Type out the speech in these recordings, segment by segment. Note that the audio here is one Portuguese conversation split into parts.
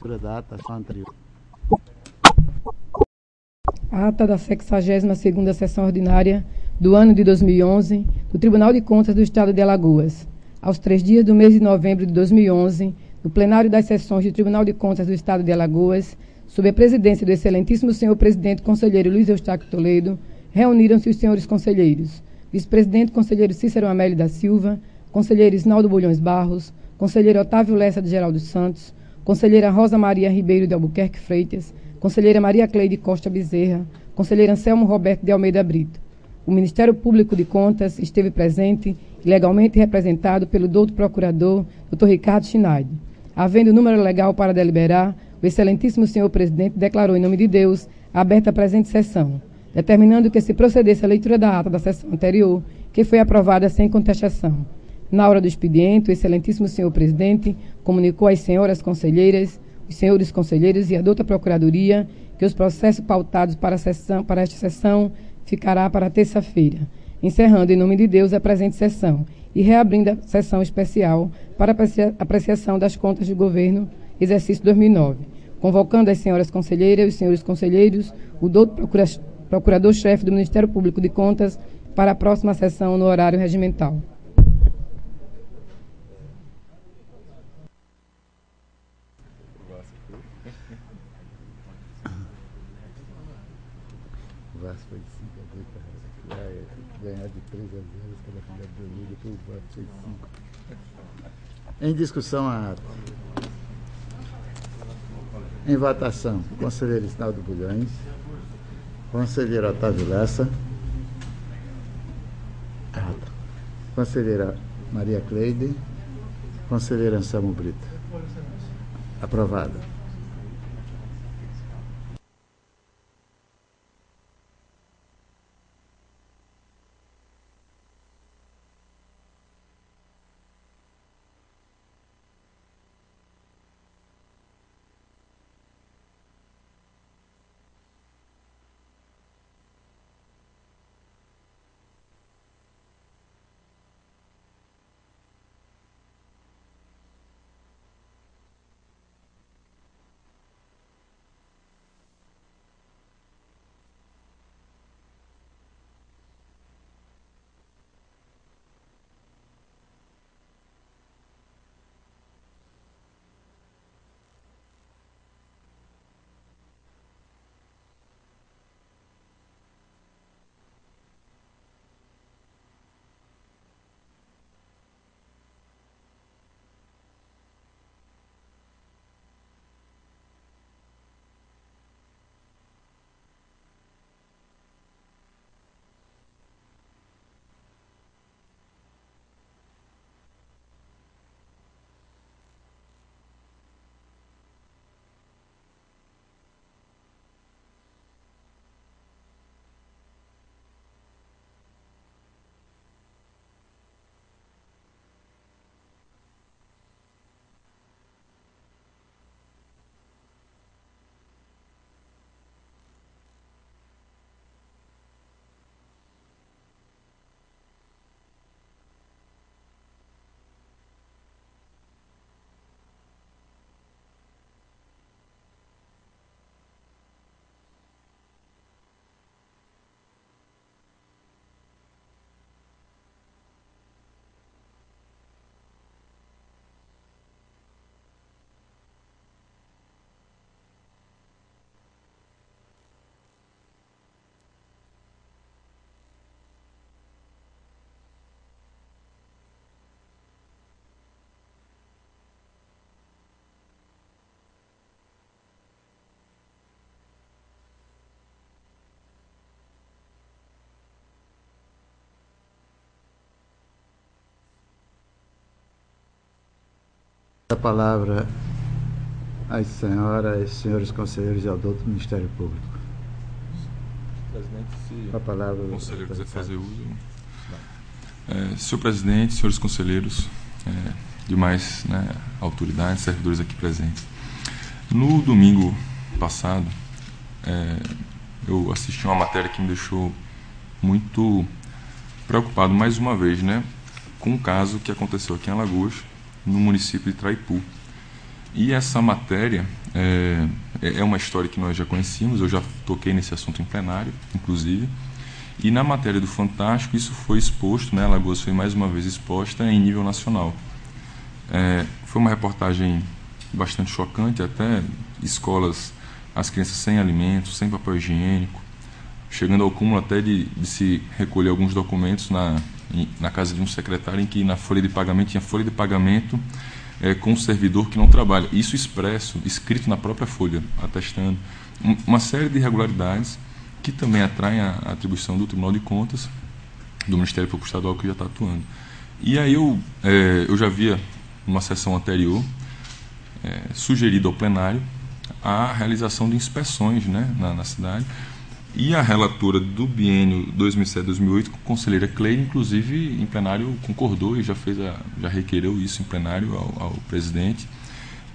da ata anterior. Ata da 62ª Sessão Ordinária do ano de 2011 do Tribunal de Contas do Estado de Alagoas. Aos 3 dias do mês de novembro de 2011, no plenário das sessões do Tribunal de Contas do Estado de Alagoas, sob a presidência do excelentíssimo senhor presidente conselheiro Luiz Eustáquio Toledo, reuniram-se os senhores conselheiros: vice-presidente conselheiro Cícero Amélio da Silva, conselheiro Isnaldo Bulhões Barros, conselheiro Otávio Lessa de Geraldo Santos, conselheira Rosa Maria Ribeiro de Albuquerque Freitas, conselheira Maria Cleide Costa Bezerra, conselheiro Anselmo Roberto de Almeida Brito. O Ministério Público de Contas esteve presente e legalmente representado pelo doutor procurador, Dr. Ricardo Schneider. Havendo número legal para deliberar, o excelentíssimo senhor presidente declarou em nome de Deus aberta a presente sessão, determinando que se procedesse à leitura da ata da sessão anterior, que foi aprovada sem contestação. Na hora do expediente, o excelentíssimo senhor presidente comunicou às senhoras conselheiras, os senhores conselheiros e à douta procuradoria que os processos pautados para esta sessão ficará para terça-feira, encerrando em nome de Deus a presente sessão e reabrindo a sessão especial para apreciação das contas do governo exercício 2009, convocando as senhoras conselheiras e os senhores conselheiros, o doutor procurador-chefe do Ministério Público de Contas para a próxima sessão no horário regimental. O Vasco foi de 5 a 2 para ganhar de 3 a 0 pela final do Liga, depois o Vasco fez 5. Em discussão a ata. Em votação, conselheiro Isnaldo Bulhões, conselheiro Otávio Lessa, conselheira Maria Cleide, conselheiro Anselmo Brito. Aprovado. A palavra às senhoras e senhores conselheiros e ao doutor do Ministério Público. Presidente, se a palavra o conselheiro quiser fazer uso. Senhor presidente, senhores conselheiros, demais autoridades, servidores aqui presentes. No domingo passado, eu assisti uma matéria que me deixou muito preocupado mais uma vez, com um caso que aconteceu aqui em Alagoas, no município de Traipu. E essa matéria, é uma história que nós já conhecíamos, eu já toquei nesse assunto em plenário, inclusive, e na matéria do Fantástico isso foi exposto, né, Alagoas foi mais uma vez exposta em nível nacional. Foi uma reportagem bastante chocante, até escolas, as crianças sem alimentos, sem papel higiênico, chegando ao cúmulo até de se recolher alguns documentos na casa de um secretário em que na folha de pagamento tinha folha de pagamento com um servidor que não trabalha. Isso expresso, escrito na própria folha, atestando uma série de irregularidades que também atraem a atribuição do Tribunal de Contas, do Ministério Público Estadual que já está atuando. E aí eu já havia, numa sessão anterior, sugerido ao plenário a realização de inspeções, né, na cidade, e a relatora do biênio 2007-2008, a conselheira Cleide, inclusive em plenário concordou e já requereu isso em plenário ao presidente.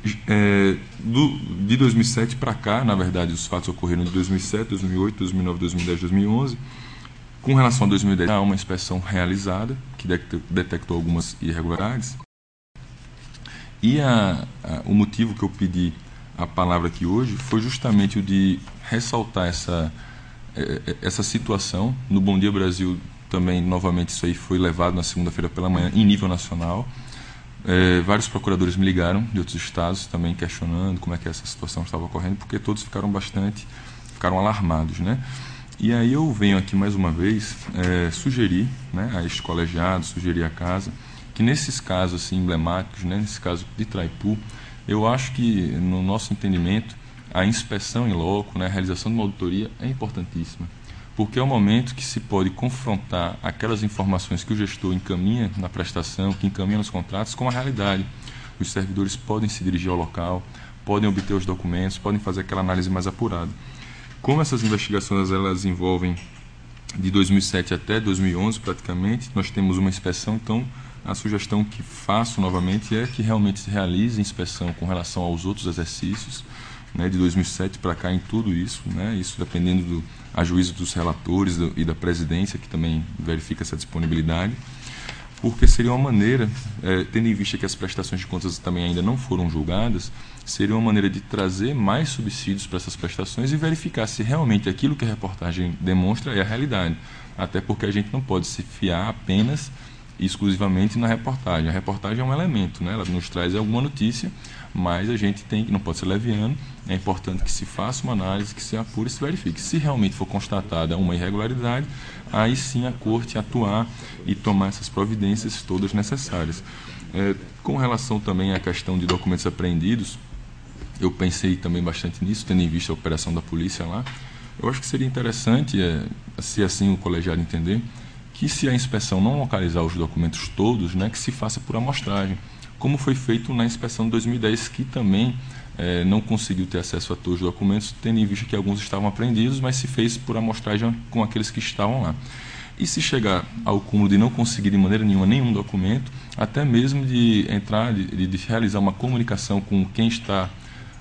De 2007 para cá, na verdade, os fatos ocorreram de 2007, 2008, 2009, 2010, 2011. Com relação a 2010, há uma inspeção realizada que detectou algumas irregularidades. E o motivo que eu pedi a palavra aqui hoje foi justamente o de ressaltar essa situação. No Bom Dia Brasil também, novamente, isso aí foi levado na segunda-feira pela manhã em nível nacional. Vários procuradores me ligaram de outros estados também questionando como é que essa situação estava ocorrendo, porque todos ficaram alarmados, né? E aí eu venho aqui mais uma vez sugerir, né, a este colegiado, sugerir à casa, que nesses casos assim, emblemáticos, né, nesse caso de Traipu, eu acho que, no nosso entendimento, a inspeção em loco, né, a realização de uma auditoria é importantíssima, porque é o momento que se pode confrontar aquelas informações que o gestor encaminha na prestação, que encaminha nos contratos, com a realidade. Os servidores podem se dirigir ao local, podem obter os documentos, podem fazer aquela análise mais apurada. Como essas investigações elas envolvem de 2007 até 2011 praticamente, nós temos uma inspeção, então a sugestão que faço novamente é que realmente se realize inspeção com relação aos outros exercícios, né, de 2007 para cá em tudo isso, né, isso dependendo a juízo dos relatores e da presidência, que também verifica essa disponibilidade, porque seria uma maneira, tendo em vista que as prestações de contas também ainda não foram julgadas, seria uma maneira de trazer mais subsídios para essas prestações e verificar se realmente aquilo que a reportagem demonstra é a realidade, até porque a gente não pode se fiar apenas e exclusivamente na reportagem. A reportagem é um elemento, né? Ela nos traz alguma notícia, mas a gente não pode ser leviano, é importante que se faça uma análise, que se apure e se verifique. Se realmente for constatada uma irregularidade, aí sim a Corte atuar e tomar essas providências todas necessárias. Com relação também à questão de documentos apreendidos, eu pensei também bastante nisso, tendo em vista a operação da polícia lá. Eu acho que seria interessante, se assim o colegiado entender, que se a inspeção não localizar os documentos todos, né, que se faça por amostragem, como foi feito na inspeção de 2010, que também não conseguiu ter acesso a todos os documentos, tendo em vista que alguns estavam apreendidos, mas se fez por amostragem com aqueles que estavam lá. E se chegar ao cúmulo de não conseguir de maneira nenhuma nenhum documento, até mesmo de realizar uma comunicação com quem está,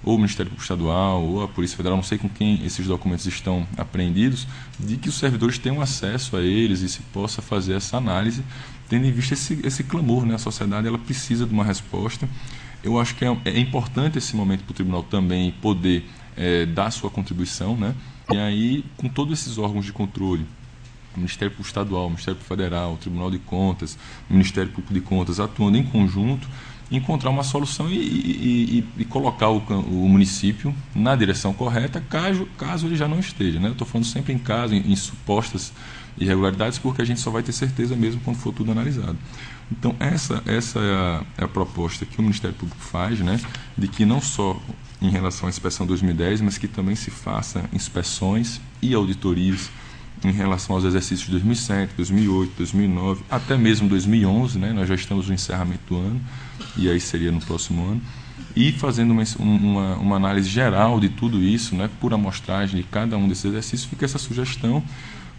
ou o Ministério Público Estadual, ou a Polícia Federal, não sei com quem esses documentos estão apreendidos, de que os servidores tenham acesso a eles e se possa fazer essa análise, tendo em vista esse clamor, né? A sociedade ela precisa de uma resposta. Eu acho que é importante esse momento para o tribunal também poder dar sua contribuição, né? E aí, com todos esses órgãos de controle, o Ministério Público Estadual, o Ministério Público Federal, o Tribunal de Contas, o Ministério Público de Contas, atuando em conjunto, encontrar uma solução e colocar o município na direção correta, caso ele já não esteja, né? Eu estou falando sempre em caso, em supostas irregularidades, porque a gente só vai ter certeza mesmo quando for tudo analisado. Então, essa é a proposta que o Ministério Público faz, né? De que não só em relação à inspeção 2010, mas que também se faça inspeções e auditorias em relação aos exercícios de 2007, 2008, 2009, até mesmo 2011, né? Nós já estamos no encerramento do ano, e aí seria no próximo ano, e fazendo uma análise geral de tudo isso, né? Por amostragem de cada um desses exercícios, fica essa sugestão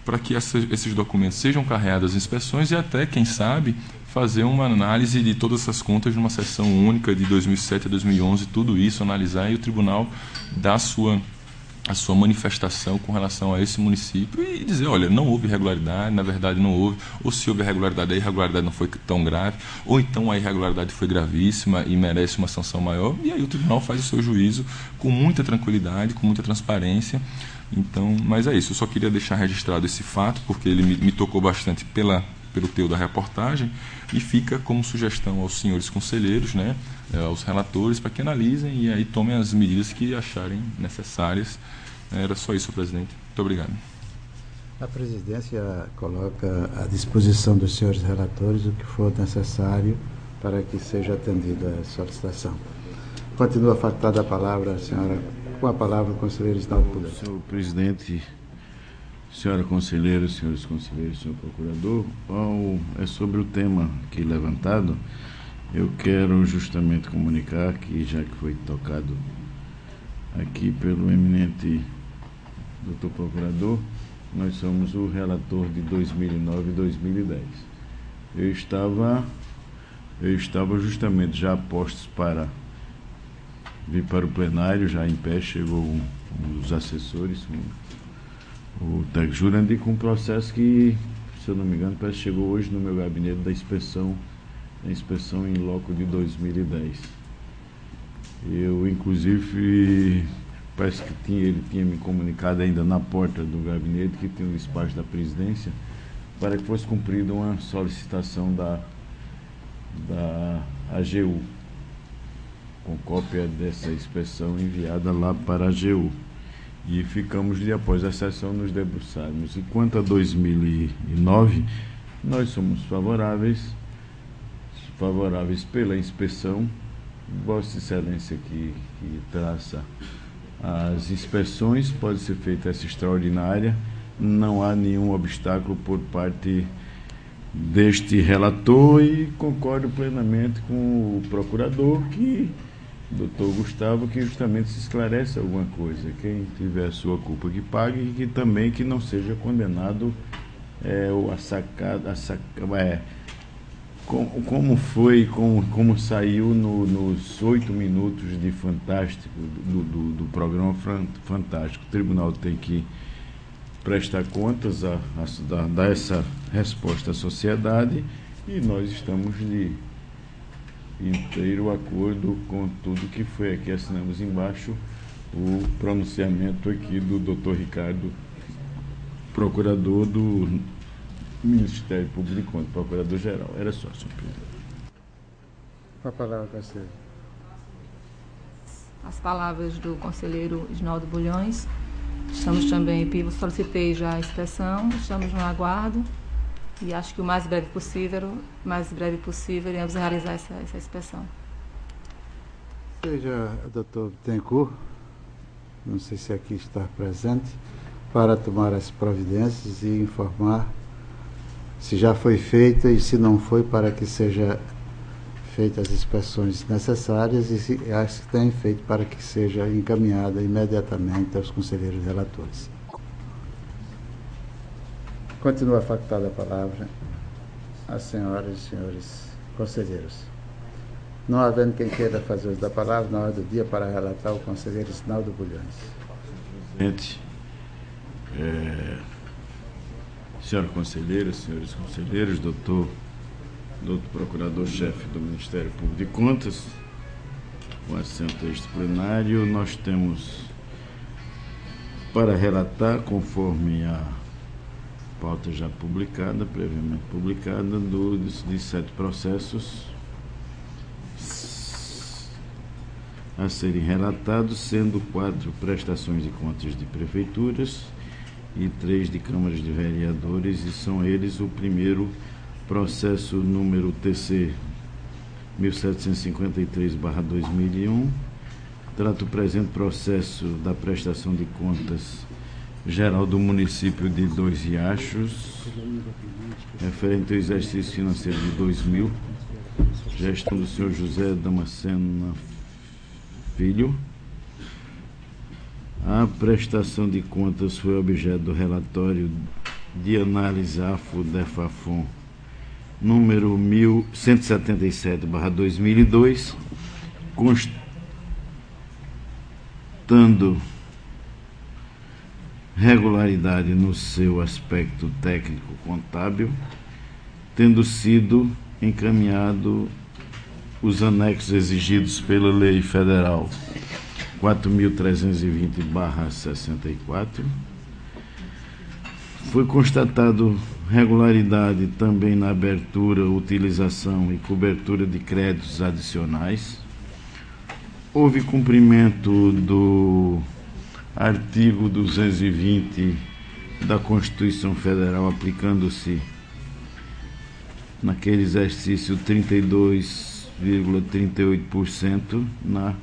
para que esses documentos sejam carreados às inspeções e até, quem sabe, fazer uma análise de todas essas contas numa sessão única de 2007 a 2011, tudo isso, analisar e o tribunal dar sua a sua manifestação com relação a esse município e dizer, olha, não houve irregularidade, na verdade não houve, ou se houve irregularidade, a irregularidade não foi tão grave, ou então a irregularidade foi gravíssima e merece uma sanção maior, e aí o tribunal faz o seu juízo com muita tranquilidade, com muita transparência. Então, mas é isso, eu só queria deixar registrado esse fato, porque ele me tocou bastante pelo teor da reportagem, e fica como sugestão aos senhores conselheiros, né, aos relatores, para que analisem e aí tomem as medidas que acharem necessárias. Era só isso, presidente. Muito obrigado. A presidência coloca à disposição dos senhores relatores o que for necessário para que seja atendida a solicitação. Continua facultada a palavra a senhora, com a palavra o conselheiro Isnaldo Bulhões. Senhor presidente, senhora conselheira, senhores conselheiros, senhor procurador, é sobre o tema aqui levantado. Eu quero justamente comunicar que, já que foi tocado aqui pelo eminente doutor procurador, nós somos o relator de 2009 e 2010. Eu estava justamente já a postos para vir para o plenário, já em pé, chegou um dos assessores, o técnico Jurandir, com um processo que, se eu não me engano, parece que chegou hoje no meu gabinete da inspeção em loco de 2010. Eu, inclusive, parece que ele tinha me comunicado ainda na porta do gabinete que tinha um despacho da presidência para que fosse cumprida uma solicitação da AGU, com cópia dessa inspeção enviada lá para a AGU. E ficamos, após a sessão, nos debruçarmos. E quanto a 2009, nós somos favoráveis pela inspeção. Vossa Excelência que traça as inspeções, pode ser feita essa extraordinária, não há nenhum obstáculo por parte deste relator, e concordo plenamente com o procurador, doutor Gustavo, que justamente se esclarece alguma coisa. Quem tiver a sua culpa que pague, e que também que não seja condenado como saiu nos 8 minutos de Fantástico, do programa Fantástico. O tribunal tem que prestar contas, dar essa resposta à sociedade, e nós estamos de inteiro acordo com tudo que foi aqui. Assinamos embaixo o pronunciamento aqui do Dr. Ricardo, procurador do Ministério Público de Contas, procurador-geral. Era só, senhor presidente. Com a palavra, conselheiro. As palavras do conselheiro Isnaldo Bulhões. Estamos também, solicitei já a inspeção, estamos no aguardo, e acho que o mais breve possível iremos realizar essa inspeção. Seja o doutor Bittencourt, não sei se aqui está presente, para tomar as providências e informar se já foi feita, e se não foi, para que seja feitas as inspeções necessárias, e se as que têm feito, para que seja encaminhada imediatamente aos conselheiros relatores. Continua facultada a palavra às senhoras e senhores conselheiros. Não havendo quem queira fazer uso da palavra, na hora do dia, para relatar, o conselheiro Isnaldo Bulhões. Presidente, senhora conselheira, senhores conselheiros, doutor procurador-chefe do Ministério Público de Contas, com assento a este plenário, nós temos para relatar, conforme a pauta já publicada, previamente publicada, de 7 processos a serem relatados, sendo 4 prestações de contas de prefeituras e 3 de câmaras de vereadores, e são eles: o primeiro processo número TC 1753/2001, trata o presente processo da prestação de contas geral do município de Dois Riachos, referente ao exercício financeiro de 2000, gestão do senhor José Damasceno Filho. A prestação de contas foi objeto do relatório de análise AFO-DEFAFON número 1177/2002, constando regularidade no seu aspecto técnico contábil, tendo sido encaminhado os anexos exigidos pela Lei Federal 4.320/64. Foi constatado regularidade também na abertura, utilização e cobertura de créditos adicionais. Houve cumprimento do artigo 220 da Constituição Federal, aplicando-se naquele exercício 32,38% na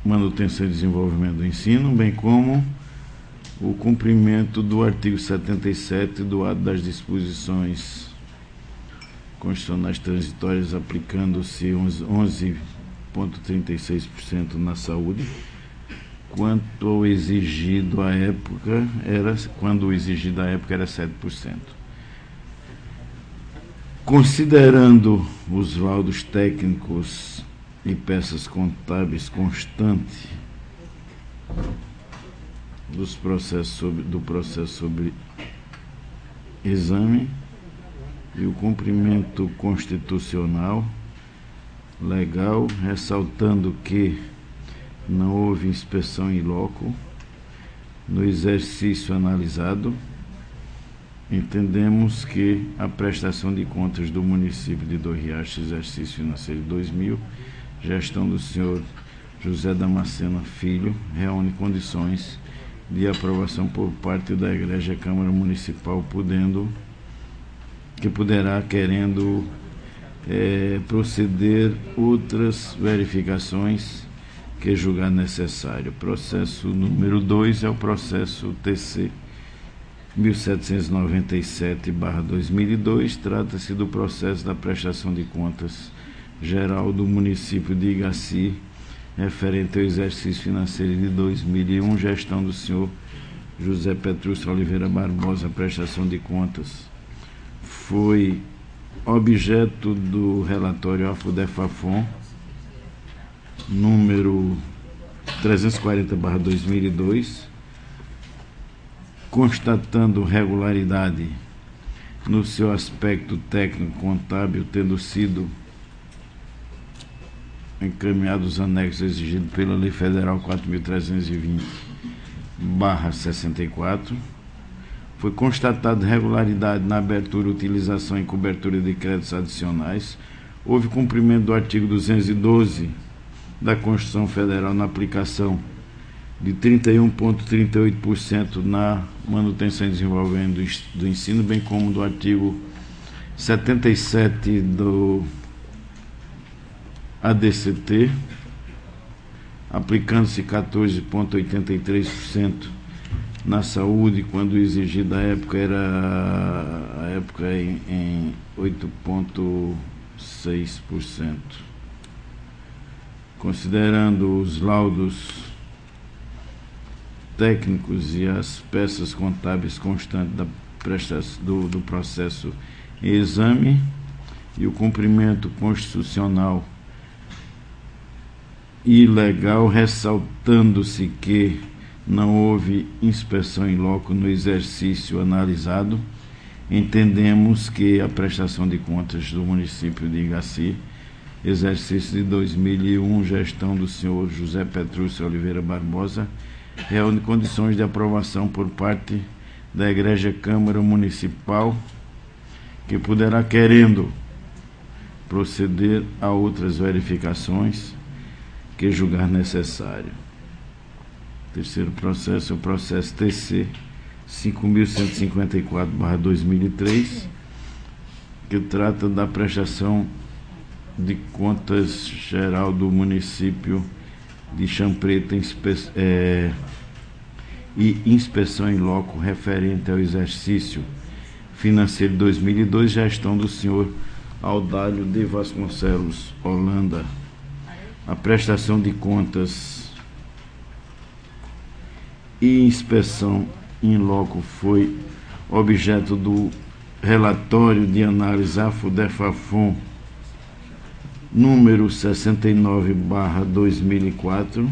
manutenção e desenvolvimento do ensino, bem como o cumprimento do artigo 77 do ato das disposições constitucionais transitórias, aplicando-se 11,36% na saúde, quanto ao exigido à época era 7%. Considerando os laudos técnicos e peças contábeis constantes do processo sobre exame e o cumprimento constitucional legal, ressaltando que não houve inspeção in loco no exercício analisado, entendemos que a prestação de contas do município de Dois Riachos, exercício financeiro de 2000, gestão do senhor José Damasceno Filho, reúne condições de aprovação por parte da Igreja Câmara Municipal, querendo proceder outras verificações que julgar necessário. Processo número 2 é o processo TC 1797/2002, trata-se do processo da prestação de contas geral do município de Igaci, referente ao exercício financeiro de 2001, gestão do senhor José Petrúcio Oliveira Barbosa. A prestação de contas foi objeto do relatório AFUDEFAFON número 340/2002, constatando regularidade no seu aspecto técnico contábil, tendo sido encaminhados os anexos exigidos pela Lei Federal 4.320/64. Foi constatada regularidade na abertura, utilização e cobertura de créditos adicionais. Houve cumprimento do artigo 212 da Constituição Federal na aplicação de 31,38% na manutenção e desenvolvimento do ensino, bem como do artigo 77 do ADCT, aplicando-se 14,83% na saúde, quando exigido à época era em 8,6%. Considerando os laudos técnicos e as peças contábeis constantes do processo em exame e o cumprimento constitucional e legal, ressaltando-se que não houve inspeção in loco no exercício analisado, entendemos que a prestação de contas do município de Igaci, exercício de 2001, gestão do senhor José Petrúcio Oliveira Barbosa, reúne condições de aprovação por parte da Igreja Câmara Municipal, que poderá, querendo, proceder a outras verificações que julgar necessário. Terceiro processo é o processo TC 5.154/2003, que trata da prestação de contas geral do município de Champreta e inspeção in loco referente ao exercício financeiro de 2002, gestão do senhor Audálio de Vasconcelos Holanda. A prestação de contas e inspeção in loco foi objeto do relatório de análise AFUDEFAFON número 69/2004,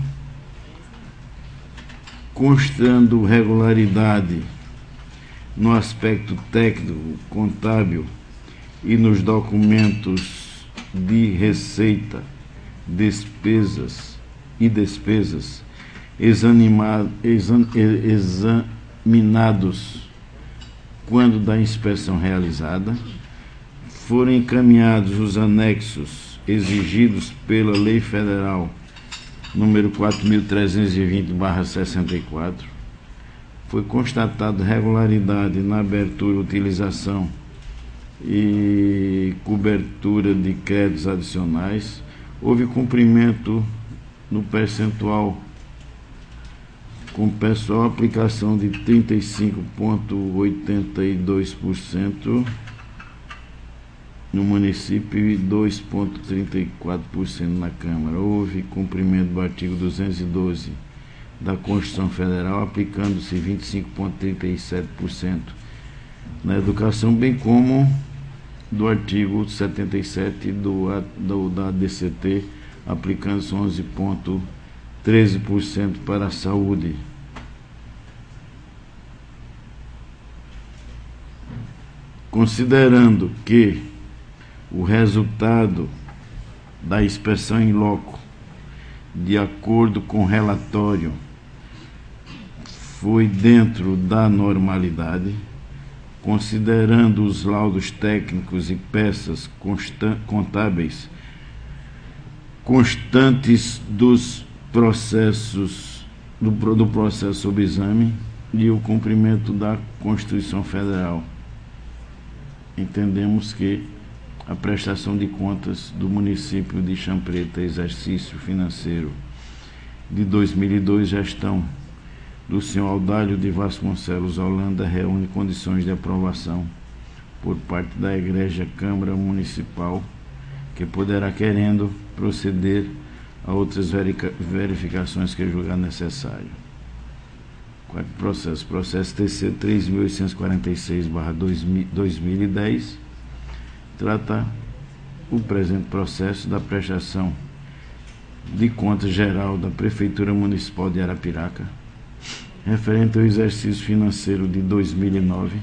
constando regularidade no aspecto técnico, contábil e nos documentos de receita, despesas examinados quando da inspeção realizada, foram encaminhados os anexos exigidos pela Lei Federal número 4.320/64, foi constatada regularidade na abertura, utilização e cobertura de créditos adicionais, houve cumprimento no percentual com pessoal aplicação de 35,82% no município e 2,34% na Câmara. Houve cumprimento do artigo 212 da Constituição Federal, aplicando-se 25,37% na educação, bem como do artigo 77 da DCT, aplicando-se 11,13% para a saúde. Considerando que o resultado da inspeção in loco, de acordo com o relatório, foi dentro da normalidade, considerando os laudos técnicos e peças contábeis constantes dos processos do processo sob exame e o cumprimento da Constituição Federal, entendemos que a prestação de contas do município de Champreta, exercício financeiro de 2002, gestão do senhor Audálio de Vasconcelos Holanda, reúne condições de aprovação por parte da Egrégia Câmara Municipal, que poderá, querendo, proceder a outras verificações que julgar necessário. Processo TC 3.846/2010, trata o presente processo da prestação de contas geral da Prefeitura Municipal de Arapiraca, referente ao exercício financeiro de 2009,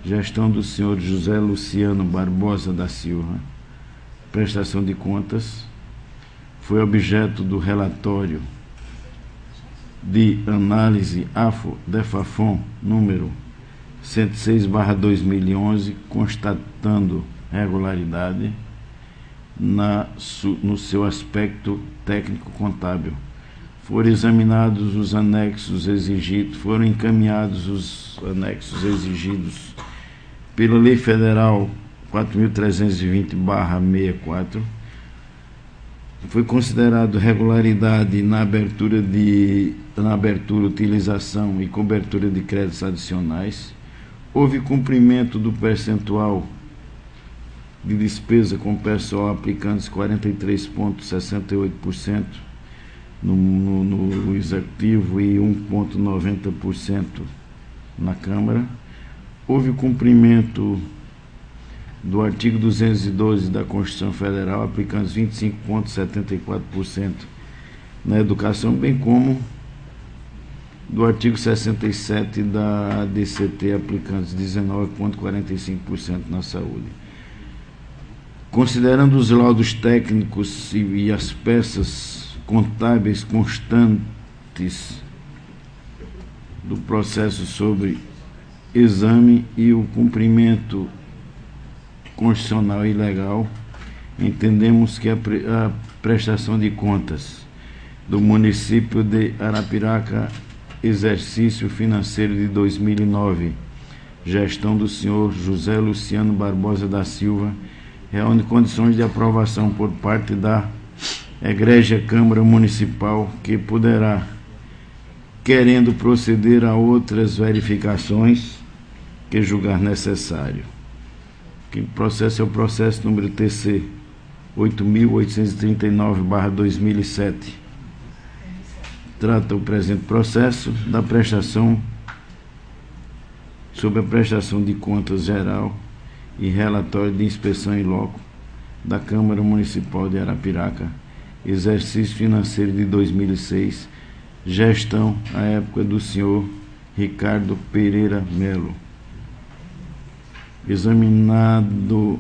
gestão do senhor José Luciano Barbosa da Silva. Prestação de contas foi objeto do relatório de análise AFO-DEFAFON número 106/2011, constatando regularidade no seu aspecto técnico-contábil. Foram examinados os anexos exigidos, foram encaminhados os anexos exigidos pela Lei Federal 4.320/64. Foi considerado regularidade na abertura, utilização e cobertura de créditos adicionais. Houve cumprimento do percentual de despesa com pessoal, aplicando-se 43,68% no Executivo e 1,90% na Câmara. Houve cumprimento do artigo 212 da Constituição Federal, aplicando-se 25,74% na educação, bem como do artigo 67 da DCT, aplicando-se 19,45% na saúde. Considerando os laudos técnicos e as peças contábeis constantes do processo sobre exame e o cumprimento constitucional e legal, entendemos que a prestação de contas do município de Arapiraca, exercício financeiro de 2009, gestão do senhor José Luciano Barbosa da Silva, reúne condições de aprovação por parte da Egrégia Câmara Municipal, que poderá, querendo proceder a outras verificações que julgar necessário. Que processo é o processo número TC 8.839/2007. Trata o presente processo da prestação sobre a prestação de contas geral e relatório de inspeção in loco da Câmara Municipal de Arapiraca, exercício financeiro de 2006, gestão à época do senhor Ricardo Pereira Melo. Examinado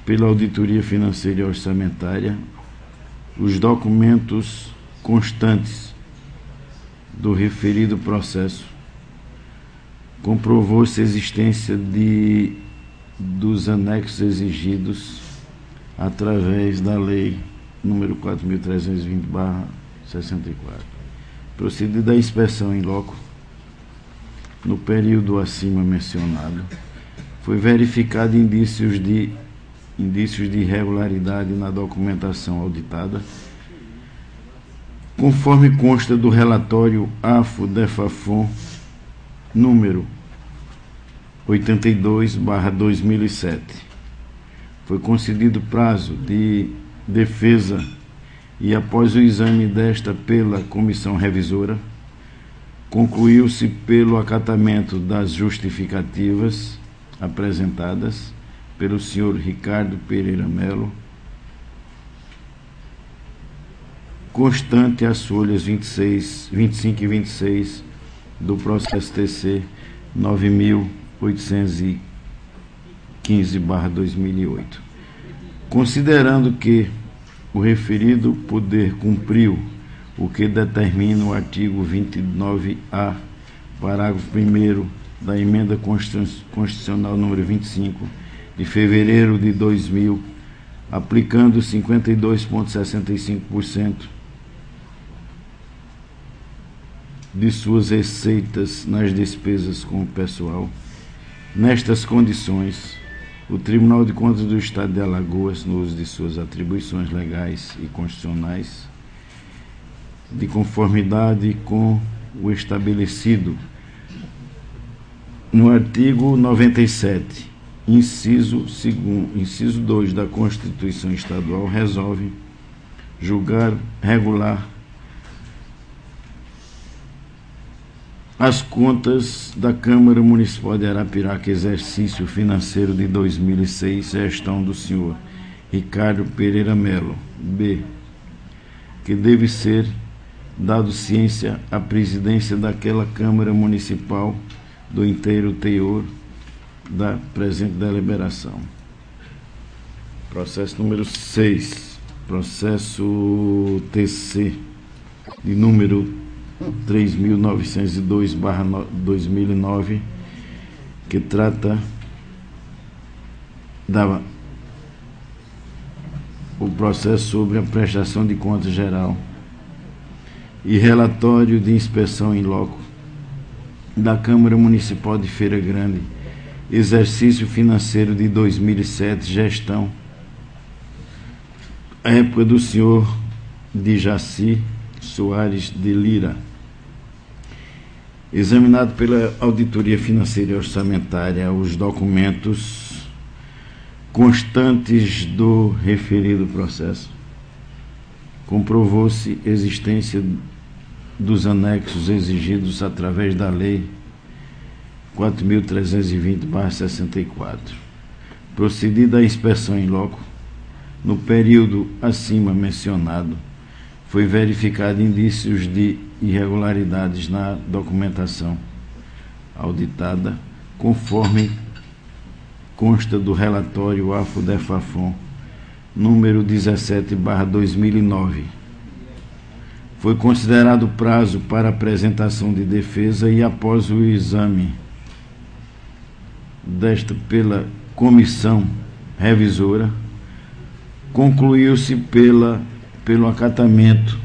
pela Auditoria Financeira e Orçamentária, os documentos constantes do referido processo, comprovou-se a existência dos anexos exigidos através da Lei número 4.320/64. Procedida a inspeção em loco, no período acima mencionado, foi verificado indícios de irregularidade na documentação auditada, conforme consta do relatório AFO-DEFAFON número 82/2007. Foi concedido prazo de defesa e, após o exame desta pela comissão revisora, concluiu-se pelo acatamento das justificativas apresentadas pelo senhor Ricardo Pereira Melo, constante as folhas 25 e 26 do processo TC 9.815/2008. Considerando que o referido poder cumpriu o que determina o artigo 29A, parágrafo 1º da Emenda Constitucional número 25, de fevereiro de 2000, aplicando 52,65% de suas receitas nas despesas com o pessoal. Nestas condições, o Tribunal de Contas do Estado de Alagoas, no uso de suas atribuições legais e constitucionais, de conformidade com o estabelecido no artigo 97, inciso 2 da Constituição Estadual, resolve julgar regular as contas da Câmara Municipal de Arapiraca, exercício financeiro de 2006, gestão do senhor Ricardo Pereira Melo. B. Que deve ser dado ciência à presidência daquela Câmara Municipal do inteiro teor da presente deliberação. Processo número 6, processo TC de número 3.902/2009, que trata o processo sobre a prestação de contas geral e relatório de inspeção em loco da Câmara Municipal de Feira Grande, exercício financeiro de 2007, gestão à época do senhor Dijaci Soares de Lira. Examinado pela Auditoria Financeira e Orçamentária os documentos constantes do referido processo, comprovou-se existência dos anexos exigidos através da Lei 4.320/64. Procedida a inspeção em loco, no período acima mencionado, foi verificado indícios de irregularidades na documentação auditada, conforme consta do relatório AFO-DEFAFON número 17/2009. Foi considerado prazo para apresentação de defesa e, após o exame desta pela comissão revisora, concluiu-se pelo acatamento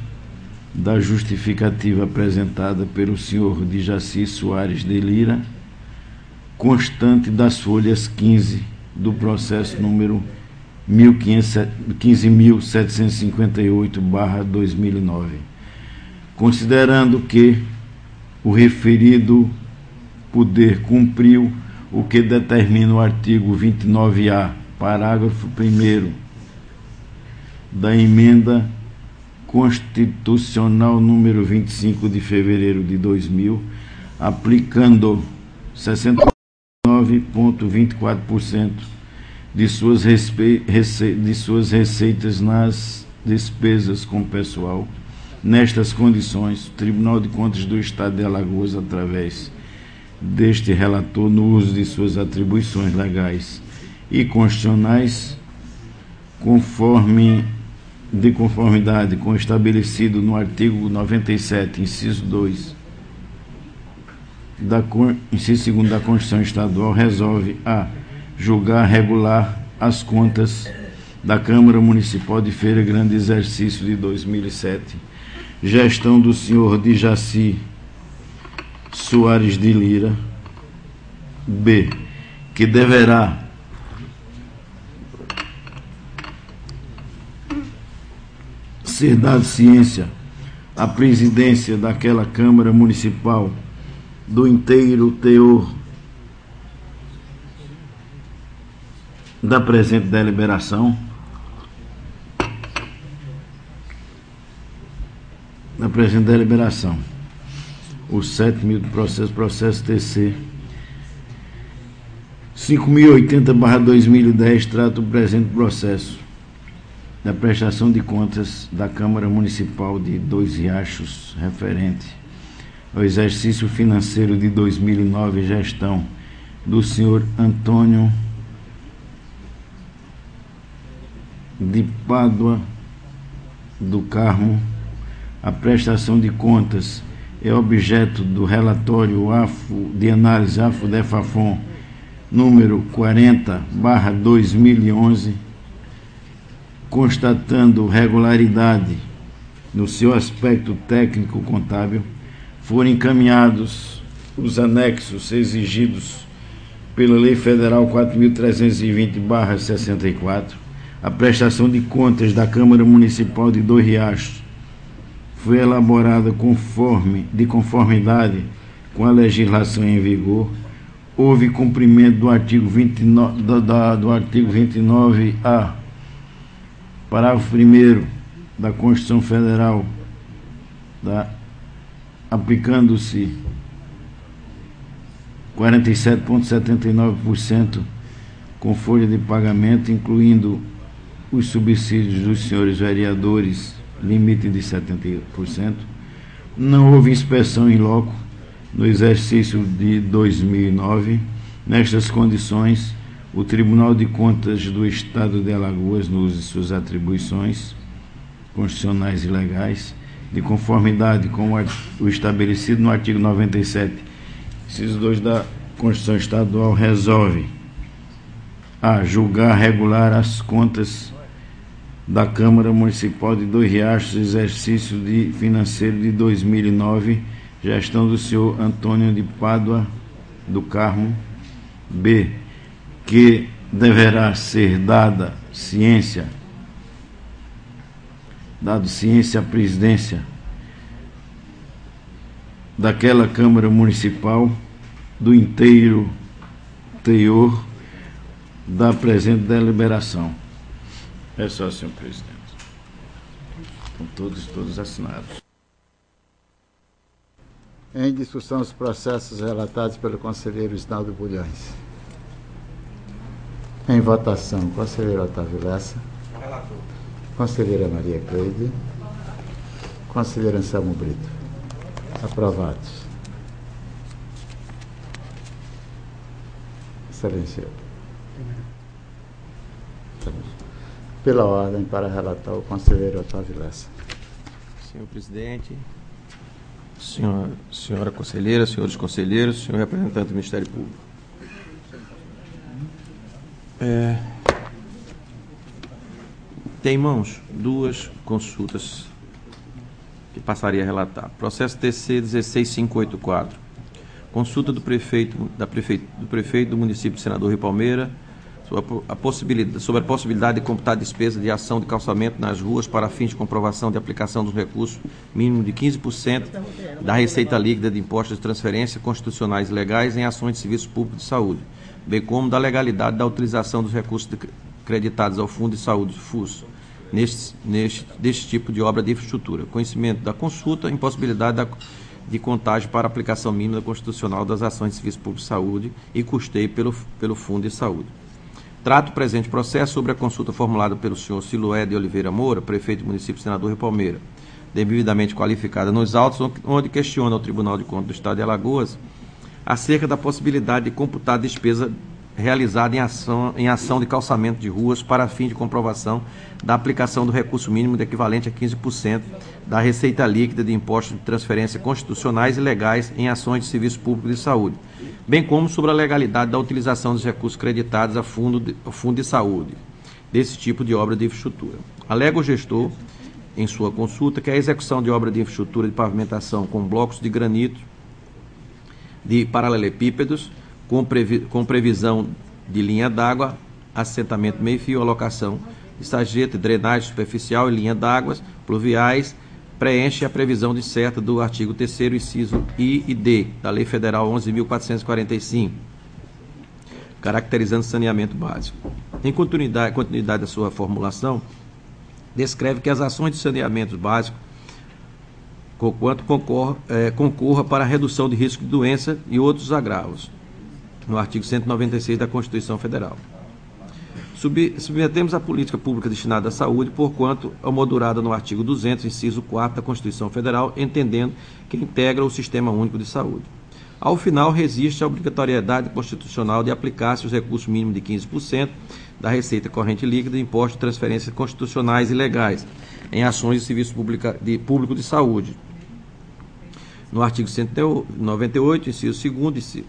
da justificativa apresentada pelo senhor Dijaci Soares de Lira, constante das folhas 15 do processo número 15.758/2009, considerando que o referido poder cumpriu o que determina o artigo 29A, parágrafo 1º da Emenda Constitucional número 25 de fevereiro de 2000, aplicando 69,24% de suas receitas nas despesas com pessoal, Nestas condições, o Tribunal de Contas do Estado de Alagoas, através deste relator, no uso de suas atribuições legais e constitucionais, de conformidade com o estabelecido no artigo 97, inciso 2, inciso 2 da Constituição Estadual, resolve a julgar regular as contas da Câmara Municipal de Feira Grande, exercício de 2007, gestão do senhor Dijaci Soares de Lira. B, que deverá ser dado ciência à presidência daquela Câmara Municipal do inteiro teor da presente deliberação, o 7.000 do processo TC 5.080/2010 trata o presente processo da prestação de contas da Câmara Municipal de Dois Riachos, referente ao exercício financeiro de 2009, gestão do senhor Antônio de Pádua do Carmo. A prestação de contas é objeto do relatório de análise AFO-DEFAFON número 40/2011, constatando regularidade no seu aspecto técnico-contábil, foram encaminhados os anexos exigidos pela Lei Federal 4.320/64. A prestação de contas da Câmara Municipal de Dois Riachos foi elaborada de conformidade com a legislação em vigor. Houve cumprimento do artigo 29A, parágrafo 1º da Constituição Federal, aplicando-se 47,79% com folha de pagamento, incluindo os subsídios dos senhores vereadores, limite de 70%. Não houve inspeção em loco no exercício de 2009. Nestas condições, o Tribunal de Contas do Estado de Alagoas, no uso de suas atribuições constitucionais e legais, de conformidade com o estabelecido no artigo 97, inciso 2 da Constituição Estadual, resolve a julgar regular as contas da Câmara Municipal de Dois Riachos, exercício financeiro de 2009, gestão do senhor Antônio de Pádua do Carmo. B, que deverá ser dado ciência à presidência daquela Câmara Municipal do inteiro teor da presente deliberação. É só, senhor presidente. Estão todos assinados. Em discussão, os processos relatados pelo conselheiro Isnaldo Bulhões. Em votação, conselheiro Otávio Lessa. Relator. Conselheira Maria Cleide. Conselheiro Anselmo Brito. Aprovados. Excelência. Pela ordem, para relatar o conselheiro Otávio Lessa. Senhor presidente, senhora conselheira, senhores conselheiros, senhor representante do Ministério Público. Tem em mãos duas consultas que passaria a relatar. Processo TC 16584. Consulta do prefeito do município de Senador Rui Palmeira sobre a possibilidade de computar despesa de ação de calçamento nas ruas para fins de comprovação de aplicação dos recursos mínimo de 15% da receita líquida de impostos de transferência constitucionais e legais em ações de serviço público de saúde, bem como da legalidade da utilização dos recursos creditados ao Fundo de Saúde, FUS, deste tipo de obra de infraestrutura. Conhecimento da consulta, impossibilidade de contagem para aplicação mínima constitucional das ações de serviço público de saúde e custeio pelo Fundo de Saúde. Trato o presente processo sobre a consulta formulada pelo senhor Siloé de Oliveira Moura, prefeito do município de Senador Rui Palmeira, devidamente qualificada nos autos, onde questiona o Tribunal de Contas do Estado de Alagoas acerca da possibilidade de computar a despesa realizada em ação de calçamento de ruas para fim de comprovação da aplicação do recurso mínimo de equivalente a 15% da receita líquida de impostos de transferência constitucionais e legais em ações de serviço público de saúde, bem como sobre a legalidade da utilização dos recursos creditados a fundo de saúde desse tipo de obra de infraestrutura. Alega o gestor, em sua consulta, que a execução de obra de infraestrutura de pavimentação com blocos de granito de paralelepípedos, com previsão de linha d'água, assentamento meio-fio, alocação de sarjeta, drenagem superficial e linha d'água pluviais, preenche a previsão discerta do artigo 3º, inciso I e D, da Lei Federal 11.445, caracterizando saneamento básico. Em continuidade da sua formulação, descreve que as ações de saneamento básico conquanto concorra para a redução de risco de doença e outros agravos, no artigo 196 da Constituição Federal. Submetemos a política pública destinada à saúde, porquanto emoldurada no artigo 200, inciso 4 da Constituição Federal, entendendo que integra o Sistema Único de Saúde. Ao final, resiste a obrigatoriedade constitucional de aplicar-se os recursos mínimos de 15% da receita corrente líquida de impostos de transferências constitucionais e legais em ações de serviço público de saúde. No artigo 198, inciso 2º,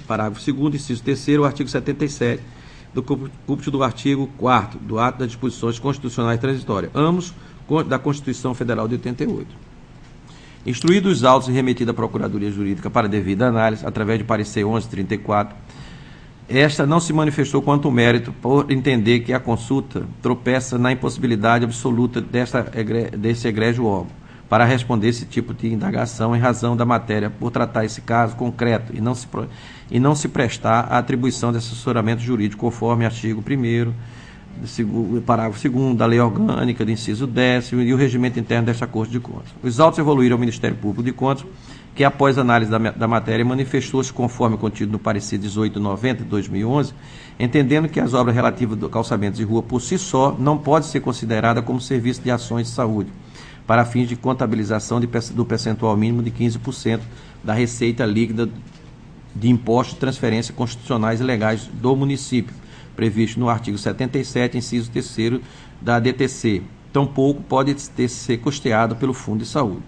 parágrafo 2º, inciso 3º, artigo 77, do caput do artigo 4º do ato das disposições constitucionais transitórias, ambos da Constituição Federal de 88. Instruídos os autos e remetido à Procuradoria Jurídica para devida análise, através de parecer 1134, esta não se manifestou quanto mérito por entender que a consulta tropeça na impossibilidade absoluta desse egrégio órgão para responder esse tipo de indagação em razão da matéria por tratar esse caso concreto e não se prestar à atribuição de assessoramento jurídico conforme artigo 1º, parágrafo 2º da Lei Orgânica de inciso 10º e o regimento interno desta Corte de Contas. Os autos evoluíram ao Ministério Público de Contas, que após análise da matéria manifestou-se conforme contido no parecer 1890 de 2011, entendendo que as obras relativas ao calçamento de rua por si só não podem ser consideradas como serviço de ações de saúde, para fins de contabilização do percentual mínimo de 15% da receita líquida de impostos de transferência constitucionais e legais do município, previsto no artigo 77, inciso 3º da DTC. Tampouco pode ser custeado pelo Fundo de Saúde.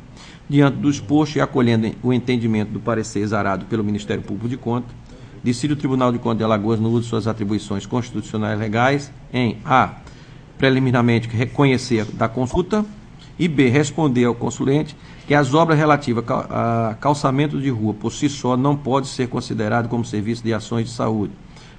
Diante do exposto e acolhendo o entendimento do parecer exarado pelo Ministério Público de Contas, decide o Tribunal de Contas de Alagoas, no uso de suas atribuições constitucionais legais, em a. preliminarmente reconhecer da consulta, e b. responder ao consulente que as obras relativas a calçamento de rua por si só não podem ser consideradas como serviço de ações de saúde,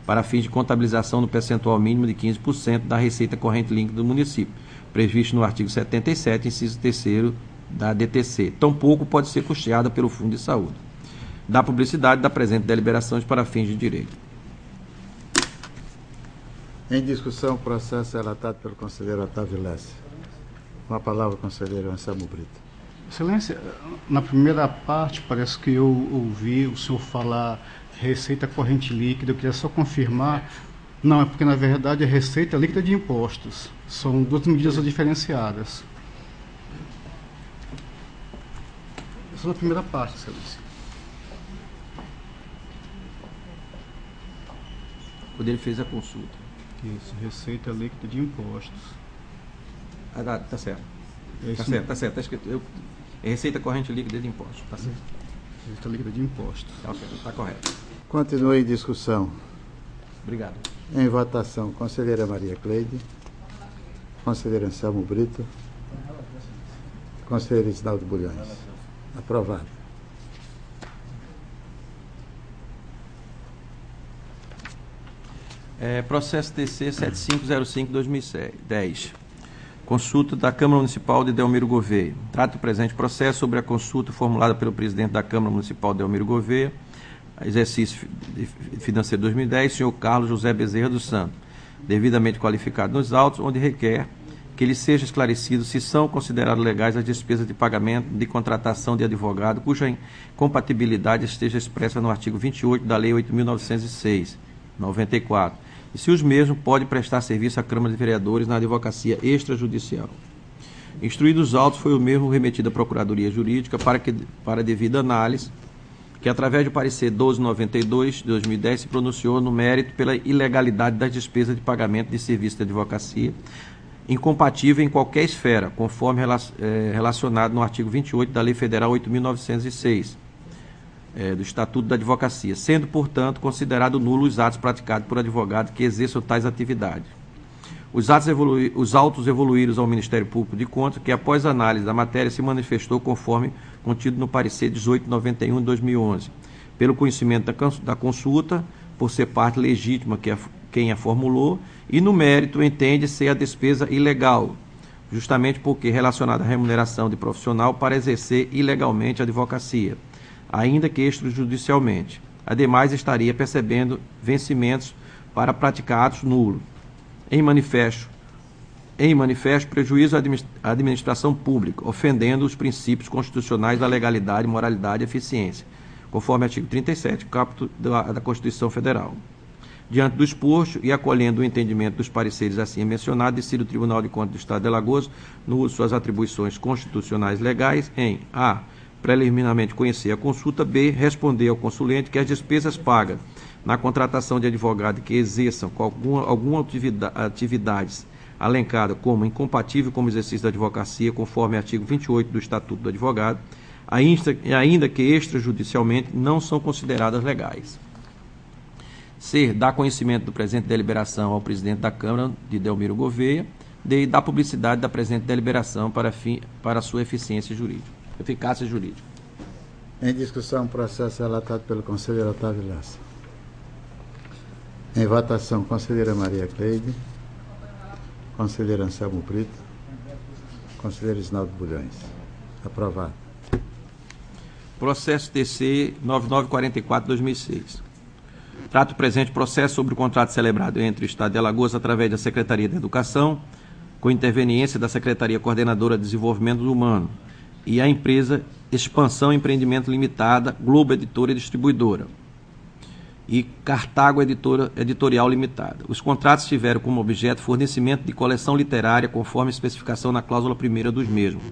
para fins de contabilização do percentual mínimo de 15% da receita corrente líquida do município, previsto no artigo 77, inciso 3º da DTC. Tampouco pode ser custeada pelo Fundo de Saúde. Da publicidade da presente deliberações para fins de direito. Em discussão, o processo relatado pelo conselheiro Otávio Lessa. Com a palavra, o conselheiro Anselmo Brito. Excelência, na primeira parte, parece que eu ouvi o senhor falar receita corrente líquida. Eu queria só confirmar. Não, é porque, na verdade, é receita líquida de impostos. São duas medidas diferenciadas. Essa é a primeira parte, excelência. Quando ele fez a consulta. Isso, receita líquida de impostos. Ah, tá certo. É Tá certo, tá certo. Tá escrito. É receita corrente líquida de impostos. Tá certo. Receita líquida de impostos. Tá correto. Continue em discussão. Obrigado. Em votação, conselheira Maria Cleide, conselheiro Anselmo Brito, conselheiro Isnaldo Bulhões. Aprovado. Processo TC 7505-2010. Consulta da Câmara Municipal de Delmiro Gouveia. Trata o presente processo sobre a consulta formulada pelo presidente da Câmara Municipal de Delmiro Gouveia, exercício financeiro 2010, senhor Carlos José Bezerra dos Santos, devidamente qualificado nos autos, onde requer que lhe seja esclarecido se são consideradas legais as despesas de pagamento de contratação de advogado, cuja incompatibilidade esteja expressa no artigo 28 da Lei 8.906, 94, e se os mesmos podem prestar serviço à Câmara de Vereadores na advocacia extrajudicial. Instruídos os autos, foi o mesmo remetido à Procuradoria Jurídica para devida análise, que através do parecer 1292 de 2010 se pronunciou no mérito pela ilegalidade das despesas de pagamento de serviço de advocacia, incompatível em qualquer esfera, conforme relacionado no artigo 28 da Lei Federal 8.906, do Estatuto da Advocacia, sendo, portanto, considerado nulo os atos praticados por advogados que exerçam tais atividades. Os autos evoluídos ao Ministério Público de Contas, que após análise da matéria se manifestou conforme contido no parecer 1891 de 2011, pelo conhecimento da consulta, por ser parte legítima quem a formulou, e no mérito entende ser a despesa ilegal, justamente porque relacionada à remuneração de profissional para exercer ilegalmente a advocacia, ainda que extrajudicialmente. Ademais, estaria percebendo vencimentos para praticar atos nulos. Em manifesto, prejuízo à administração pública, ofendendo os princípios constitucionais da legalidade, moralidade e eficiência, conforme artigo 37, caput da Constituição Federal. Diante do exposto e acolhendo o entendimento dos pareceres assim mencionados, decide o Tribunal de Contas do Estado de Alagoas, no uso de suas atribuições constitucionais legais, em a. preliminarmente conhecer a consulta, b. responder ao consulente que as despesas pagas na contratação de advogado que exerçam com alguma atividades alencada como incompatível com o exercício da advocacia, conforme artigo 28 do Estatuto do Advogado, ainda que extrajudicialmente, não são consideradas legais. C. Dá conhecimento do presente deliberação ao presidente da Câmara, de Delmiro Gouveia. D. Dá publicidade da presente deliberação para sua eficácia jurídica. Em discussão, processo relatado pelo conselheiro Otávio Lessa. Em votação, conselheira Maria Cleide, conselheiro Anselmo Brito, conselheiro Isnaldo Bulhões. Aprovado. Processo TC 9944/2006. Trata o presente processo sobre o contrato celebrado entre o Estado de Alagoas através da Secretaria da Educação, com interveniência da Secretaria Coordenadora de Desenvolvimento Humano e a empresa Expansão Empreendimento Limitada, Globo Editora e Distribuidora, e Cartago Editorial Limitada. Os contratos tiveram como objeto fornecimento de coleção literária conforme a especificação na cláusula 1ª dos mesmos.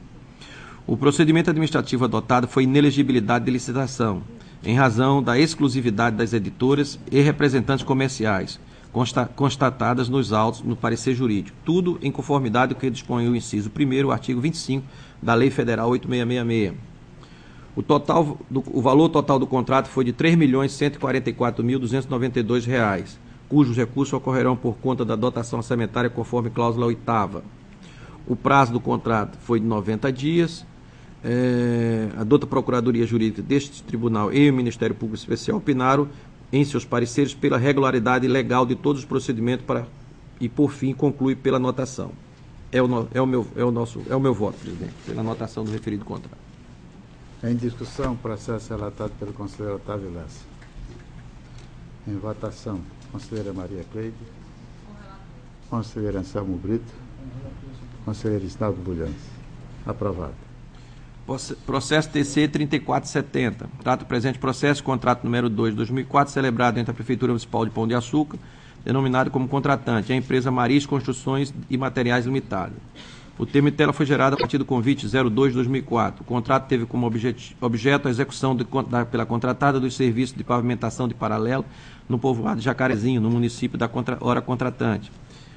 O procedimento administrativo adotado foi inelegibilidade de licitação, em razão da exclusividade das editoras e representantes comerciais, constatadas nos autos no parecer jurídico, tudo em conformidade com o que dispõe o inciso 1º, artigo 25 da Lei Federal 8666. O valor total do contrato foi de R$ 3.144.292, cujos recursos ocorrerão por conta da dotação orçamentária conforme cláusula 8ª. O prazo do contrato foi de 90 dias. A douta Procuradoria Jurídica deste Tribunal e o Ministério Público Especial opinaram em seus pareceres pela regularidade legal de todos os procedimentos e, por fim, conclui pela anotação. É o meu voto, presidente, pela anotação do referido contrato. Em discussão, processo relatado pelo conselheiro Otávio Lessa. Em votação, conselheira Maria Cleide, conselheiro Anselmo Brito, conselheiro Isnaldo Bulhões. Aprovado. Processo TC 3470. Trata o presente processo, contrato número 2 de 2004, celebrado entre a Prefeitura Municipal de Pão de Açúcar, denominado como contratante, a empresa Maris Construções e Materiais Limitada. O termo de tela foi gerado a partir do convite 02 de 2004. O contrato teve como objeto a execução pela contratada dos serviços de pavimentação de paralelo no povoado de Jacarezinho, no município da hora contratante.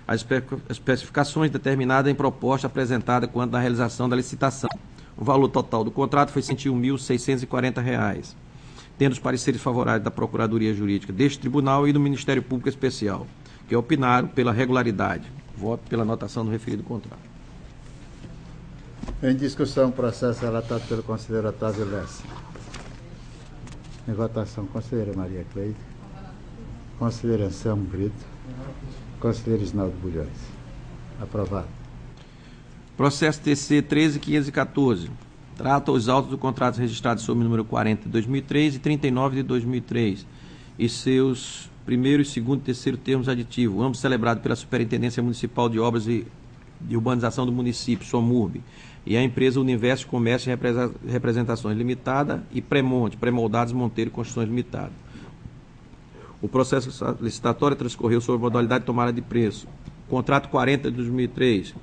As especificações determinadas em proposta apresentada quanto na realização da licitação. O valor total do contrato foi R$ 101.640, tendo os pareceres favoráveis da Procuradoria Jurídica deste Tribunal e do Ministério Público Especial, que opinaram pela regularidade. Voto pela anotação do referido contrato. Em discussão, processo relatado pelo conselheiro Otávio Lessa. Em votação, conselheira Maria Cleide, conselheiro Anselmo Brito, conselheiro Isnaldo Bulhões. Aprovado. Processo TC 13514. Trata os autos do contrato registrado sob o número 40 de 2003 e 39 de 2003 e seus primeiro, segundo e terceiro termos aditivos, ambos celebrados pela Superintendência Municipal de Obras e de Urbanização do Município, SOMURB, e a empresa Universo Comércio e Representações Limitada e Pré-Moldados Monteiro Construções Limitada. O processo licitatório transcorreu sob a modalidade de tomada de preço. Contrato 40 de 2003.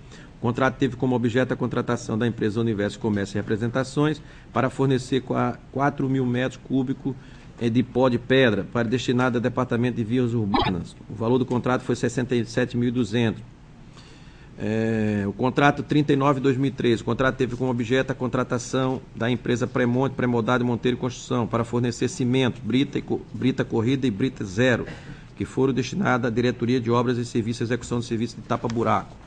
O contrato teve como objeto a contratação da empresa Universo Comércio e Representações para fornecer 4 mil metros cúbicos de pó de pedra para destinado ao Departamento de Vias Urbanas. O valor do contrato foi 67.200. O contrato 39/2013, o contrato teve como objeto a contratação da empresa Premonte, Premodado Monteiro e Construção para fornecer cimento, brita corrida e brita zero, que foram destinadas à Diretoria de Obras e Serviços, execução de serviços de tapa-buraco.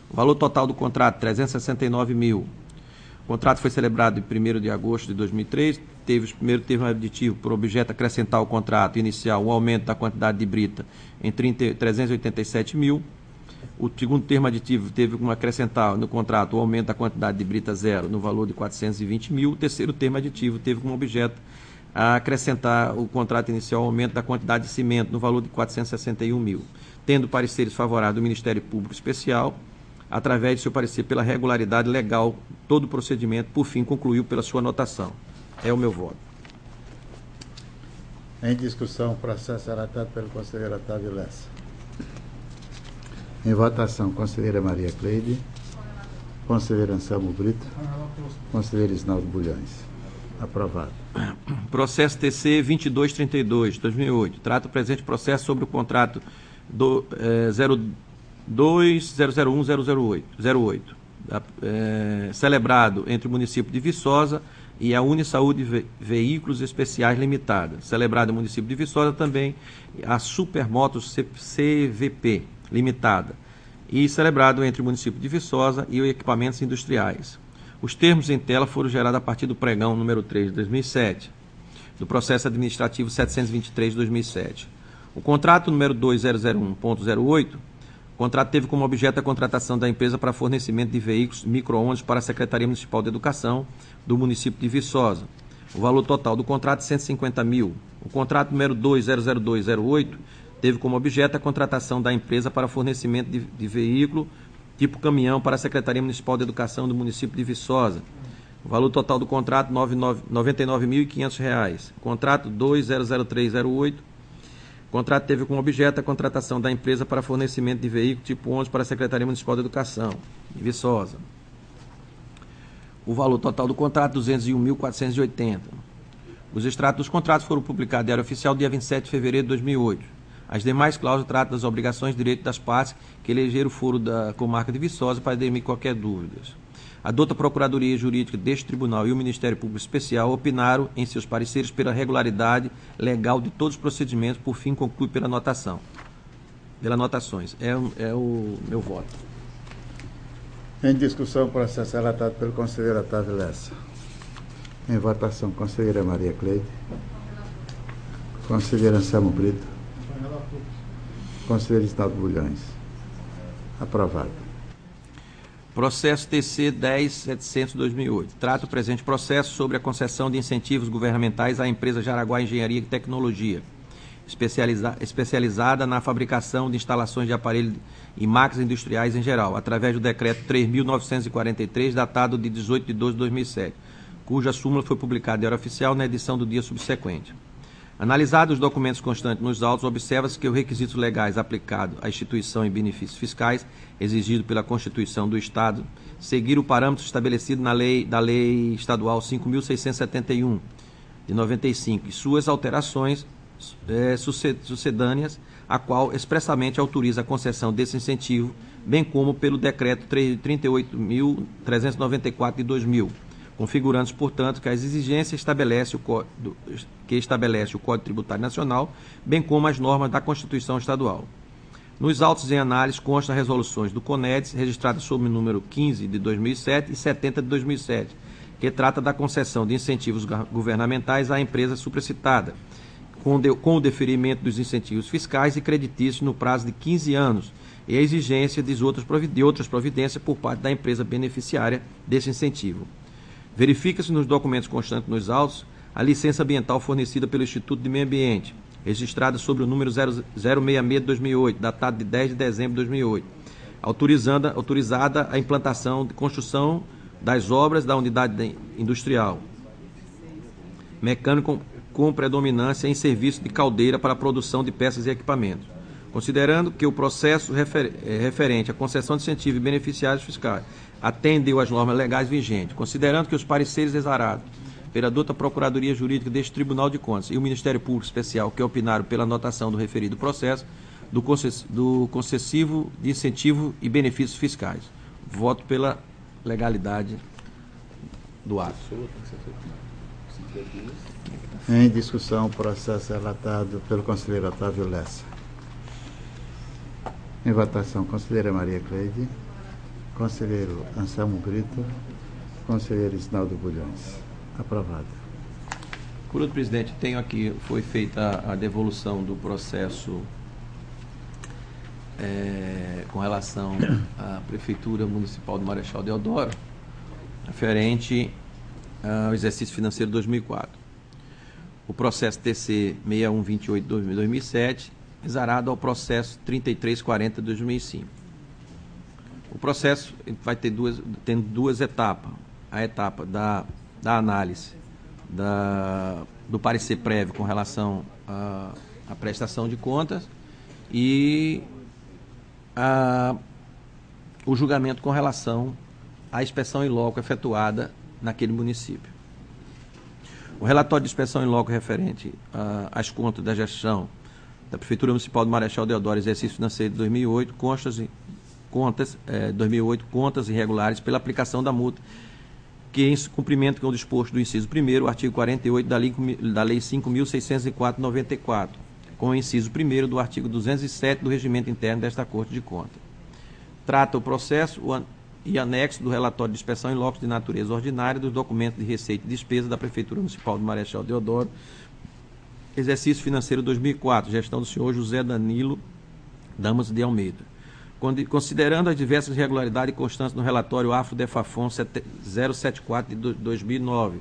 O valor total do contrato, 369 mil. O contrato foi celebrado em 1º de agosto de 2003, teve o primeiro termo aditivo por objeto acrescentar ao contrato inicial o aumento da quantidade de brita em 387 mil. O segundo termo aditivo teve como acrescentar no contrato o aumento da quantidade de brita zero no valor de 420 mil. O terceiro termo aditivo teve como objeto a acrescentar o contrato inicial o aumento da quantidade de cimento no valor de 461 mil. Tendo pareceres favoráveis do Ministério Público Especial, através de seu parecer pela regularidade legal, todo o procedimento, por fim, concluiu pela sua anotação. É o meu voto. Em discussão, o processo relatado pelo conselheiro Otávio Lessa. Em votação, conselheira Maria Cleide, conselheiro Anselmo Brito, conselheiro Isnaldo Bulhões. Aprovado. Processo TC 2232, 2008. Trata o presente processo sobre o contrato 02001008, celebrado entre o município de Viçosa e a Unisaúde Veículos Especiais Limitada. Celebrado no município de Viçosa também a Supermotos CVP Limitada. E celebrado entre o município de Viçosa e o Equipamentos Industriais. Os termos em tela foram gerados a partir do pregão número 3 de 2007, do processo administrativo 723 de 2007. O contrato número 2001.08, o contrato teve como objeto a contratação da empresa para fornecimento de veículos micro-ônibus para a Secretaria Municipal de Educação do município de Viçosa. O valor total do contrato, 150 mil. O contrato número 200208 teve como objeto a contratação da empresa para fornecimento de veículo tipo caminhão para a Secretaria Municipal de Educação do município de Viçosa. O valor total do contrato, R$ 99.500. Contrato 200308. O contrato teve como objeto a contratação da empresa para fornecimento de veículo tipo ônibus para a Secretaria Municipal de Educação de Viçosa. O valor total do contrato, R$ 201.480. Os extratos dos contratos foram publicados no Diário Oficial dia 27 de fevereiro de 2008. As demais cláusulas tratam das obrigações e direitos das partes que elegeram o foro da comarca de Viçosa para dirimir qualquer dúvida. A douta Procuradoria Jurídica deste Tribunal e o Ministério Público Especial opinaram em seus pareceres pela regularidade legal de todos os procedimentos, por fim conclui pela anotação. Pelas anotações. É o meu voto. Em discussão, o processo relatado pelo conselheiro Otávio Lessa. Em votação, conselheira Maria Cleide, conselheiro Anselmo Brito, conselheiro Isnaldo Bulhões. Aprovado. Processo TC 10.700/2008. Trata o presente processo sobre a concessão de incentivos governamentais à empresa Jaraguá Engenharia e Tecnologia, especializada na fabricação de instalações de aparelhos e máquinas industriais em geral, através do decreto 3.943, datado de 18 de 12 de 2007, cuja súmula foi publicada em Diário Oficial na edição do dia subsequente. Analisados os documentos constantes nos autos, observa-se que os requisitos legais aplicados à instituição e benefícios fiscais exigidos pela Constituição do Estado seguiram o parâmetro estabelecido da Lei Estadual 5.671, de 95, e suas alterações sucedâneas, a qual expressamente autoriza a concessão desse incentivo, bem como pelo Decreto 38.394 de 2000, configurando, portanto, que as exigências que estabelece o Código Tributário Nacional, bem como as normas da Constituição Estadual. Nos autos em análise constam resoluções do CONEDES, registradas sob o número 15 de 2007 e 70 de 2007, que trata da concessão de incentivos governamentais à empresa supracitada, com o deferimento dos incentivos fiscais e creditícios no prazo de 15 anos e a exigência de outras providências por parte da empresa beneficiária desse incentivo. Verifica-se nos documentos constantes nos autos a licença ambiental fornecida pelo Instituto de Meio Ambiente, registrada sobre o número 066 de 2008, datado de 10 de dezembro de 2008, autorizada a implantação de construção das obras da unidade industrial mecânico com predominância em serviço de caldeira para a produção de peças e equipamentos. Considerando que o processo referente à concessão de incentivo e beneficiários fiscais atendeu às normas legais vigentes, considerando que os pareceres exarados pela douta Procuradoria Jurídica deste Tribunal de Contas e o Ministério Público Especial, que opinaram pela anotação do referido processo, do concessivo de incentivo e benefícios fiscais. Voto pela legalidade do ato. Em discussão, o processo relatado pelo conselheiro Otávio Lessa. Em votação, conselheira Maria Cleide, conselheiro Anselmo Brito, conselheiro Isnaldo Bulhões. Aprovado. Por outro, presidente, tenho aqui, foi feita a devolução do processo com relação à Prefeitura Municipal do Marechal Deodoro, referente ao exercício financeiro 2004. O processo TC 6128-2007, exarado ao processo 3340-2005. O processo vai ter duas etapas. A etapa da análise do parecer prévio com relação à prestação de contas e o julgamento com relação à inspeção in loco efetuada naquele município. O relatório de inspeção in loco referente às contas da gestão da Prefeitura Municipal do Marechal Deodoro, exercício financeiro de 2008, contas irregulares pela aplicação da multa, que em cumprimento com o disposto do inciso 1º, artigo 48 da Lei 5.604/94, com o inciso 1º do artigo 207 do Regimento Interno desta Corte de Contas. Trata o processo e anexo do relatório de inspeção in loco de natureza ordinária dos documentos de receita e despesa da Prefeitura Municipal do Marechal Deodoro, exercício financeiro 2004, gestão do senhor José Danilo Damas de Almeida. Considerando as diversas irregularidades constantes no relatório Afro-Defafon 074 de 2009,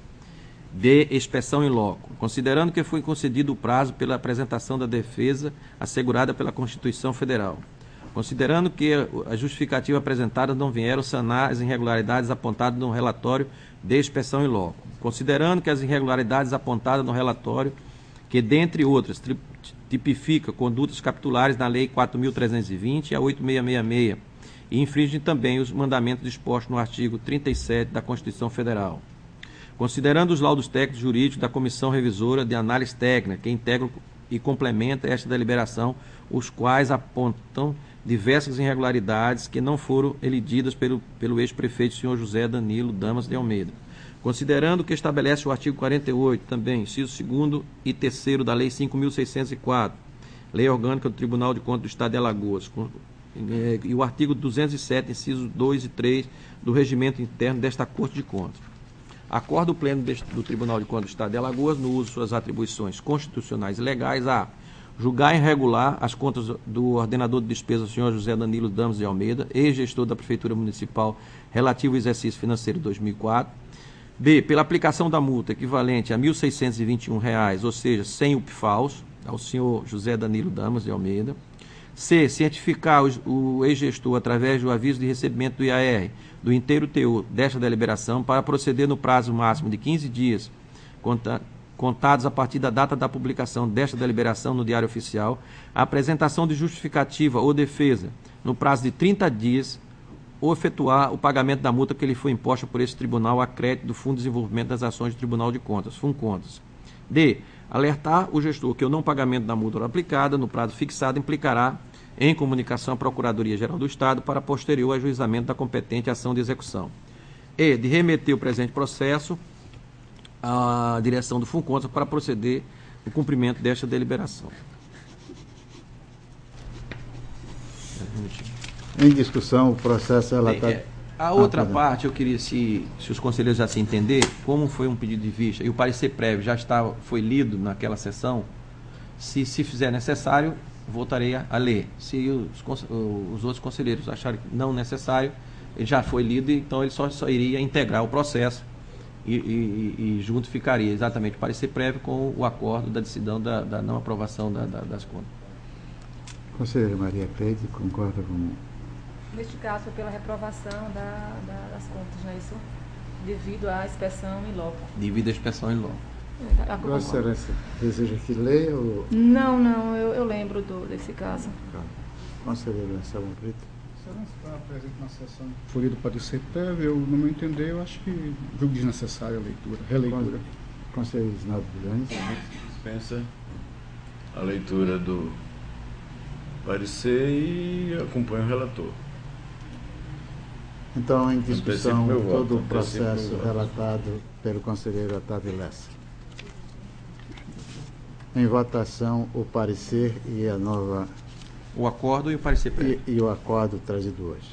de inspeção in loco, considerando que foi concedido o prazo pela apresentação da defesa assegurada pela Constituição Federal, considerando que as justificativas apresentadas não vieram sanar as irregularidades apontadas no relatório de inspeção in loco, considerando que as irregularidades apontadas no relatório, que, dentre outras, tipifica condutas capitulares na Lei 4.320 e a 8.666 e infringem também os mandamentos dispostos no artigo 37 da Constituição Federal. Considerando os laudos técnicos jurídicos da Comissão Revisora de Análise Técnica, que integram e complementa esta deliberação, os quais apontam diversas irregularidades que não foram elididas pelo ex-prefeito senhor José Danilo Damas de Almeida. Considerando que estabelece o artigo 48, também, inciso 2º e 3º da Lei 5.604, Lei Orgânica do Tribunal de Contas do Estado de Alagoas, e o artigo 207, incisos 2 e 3 do Regimento Interno desta Corte de Contas. Acorda o Pleno do Tribunal de Contas do Estado de Alagoas, no uso de suas atribuições constitucionais e legais, a julgar irregular as contas do ordenador de despesas, senhor José Danilo Damas de Almeida, ex-gestor da Prefeitura Municipal, relativo ao exercício financeiro 2004, B, pela aplicação da multa equivalente a R$ 1.621, ou seja, sem o PFAUS, ao senhor José Danilo Damas de Almeida. C, cientificar o ex-gestor através do aviso de recebimento do IAR, do inteiro teor desta deliberação, para proceder no prazo máximo de 15 dias, contados a partir da data da publicação desta deliberação no Diário Oficial, a apresentação de justificativa ou defesa no prazo de 30 dias, ou efetuar o pagamento da multa que lhe foi imposta por esse tribunal a crédito do Fundo de Desenvolvimento das Ações do Tribunal de Contas, FUNCONTAS. D, alertar o gestor que o não pagamento da multa aplicada no prazo fixado implicará em comunicação à Procuradoria-Geral do Estado para posterior ajuizamento da competente ação de execução. E, de remeter o presente processo à direção do FUNCONTAS para proceder no cumprimento desta deliberação. Em discussão, o processo relatado... A outra parte, eu queria, se os conselheiros já se entender, como foi um pedido de vista e o parecer prévio já foi lido naquela sessão, se fizer necessário, voltarei a ler. Se os outros conselheiros acharem não necessário, ele já foi lido, então ele só iria integrar o processo e junto ficaria exatamente o parecer prévio com o acordo da decisão da não aprovação das contas. Conselheira Maria Cleide, concorda com... Neste caso, foi pela reprovação das contas, não é isso? Devido à inspeção in loco. Devido à inspeção in loco. Vossa Excelência, deseja que leia ou... Não, eu lembro desse caso. Conselheiro Anselmo Brito. Excelência, está presente na sessão. Foi lido para ser prévio, no meu entender, eu acho que julgo desnecessária a leitura, releitura. Conselheiro Isnaldo Bulhões. Dispensa a leitura do parecer e acompanha o relator. Então, em discussão, Antecipo meu voto, todo o antecipo processo meu voto. relatado pelo conselheiro Otávio Lessa. Em votação, o parecer e a nova... O acordo e o parecer prévio. E o acordo trazido hoje.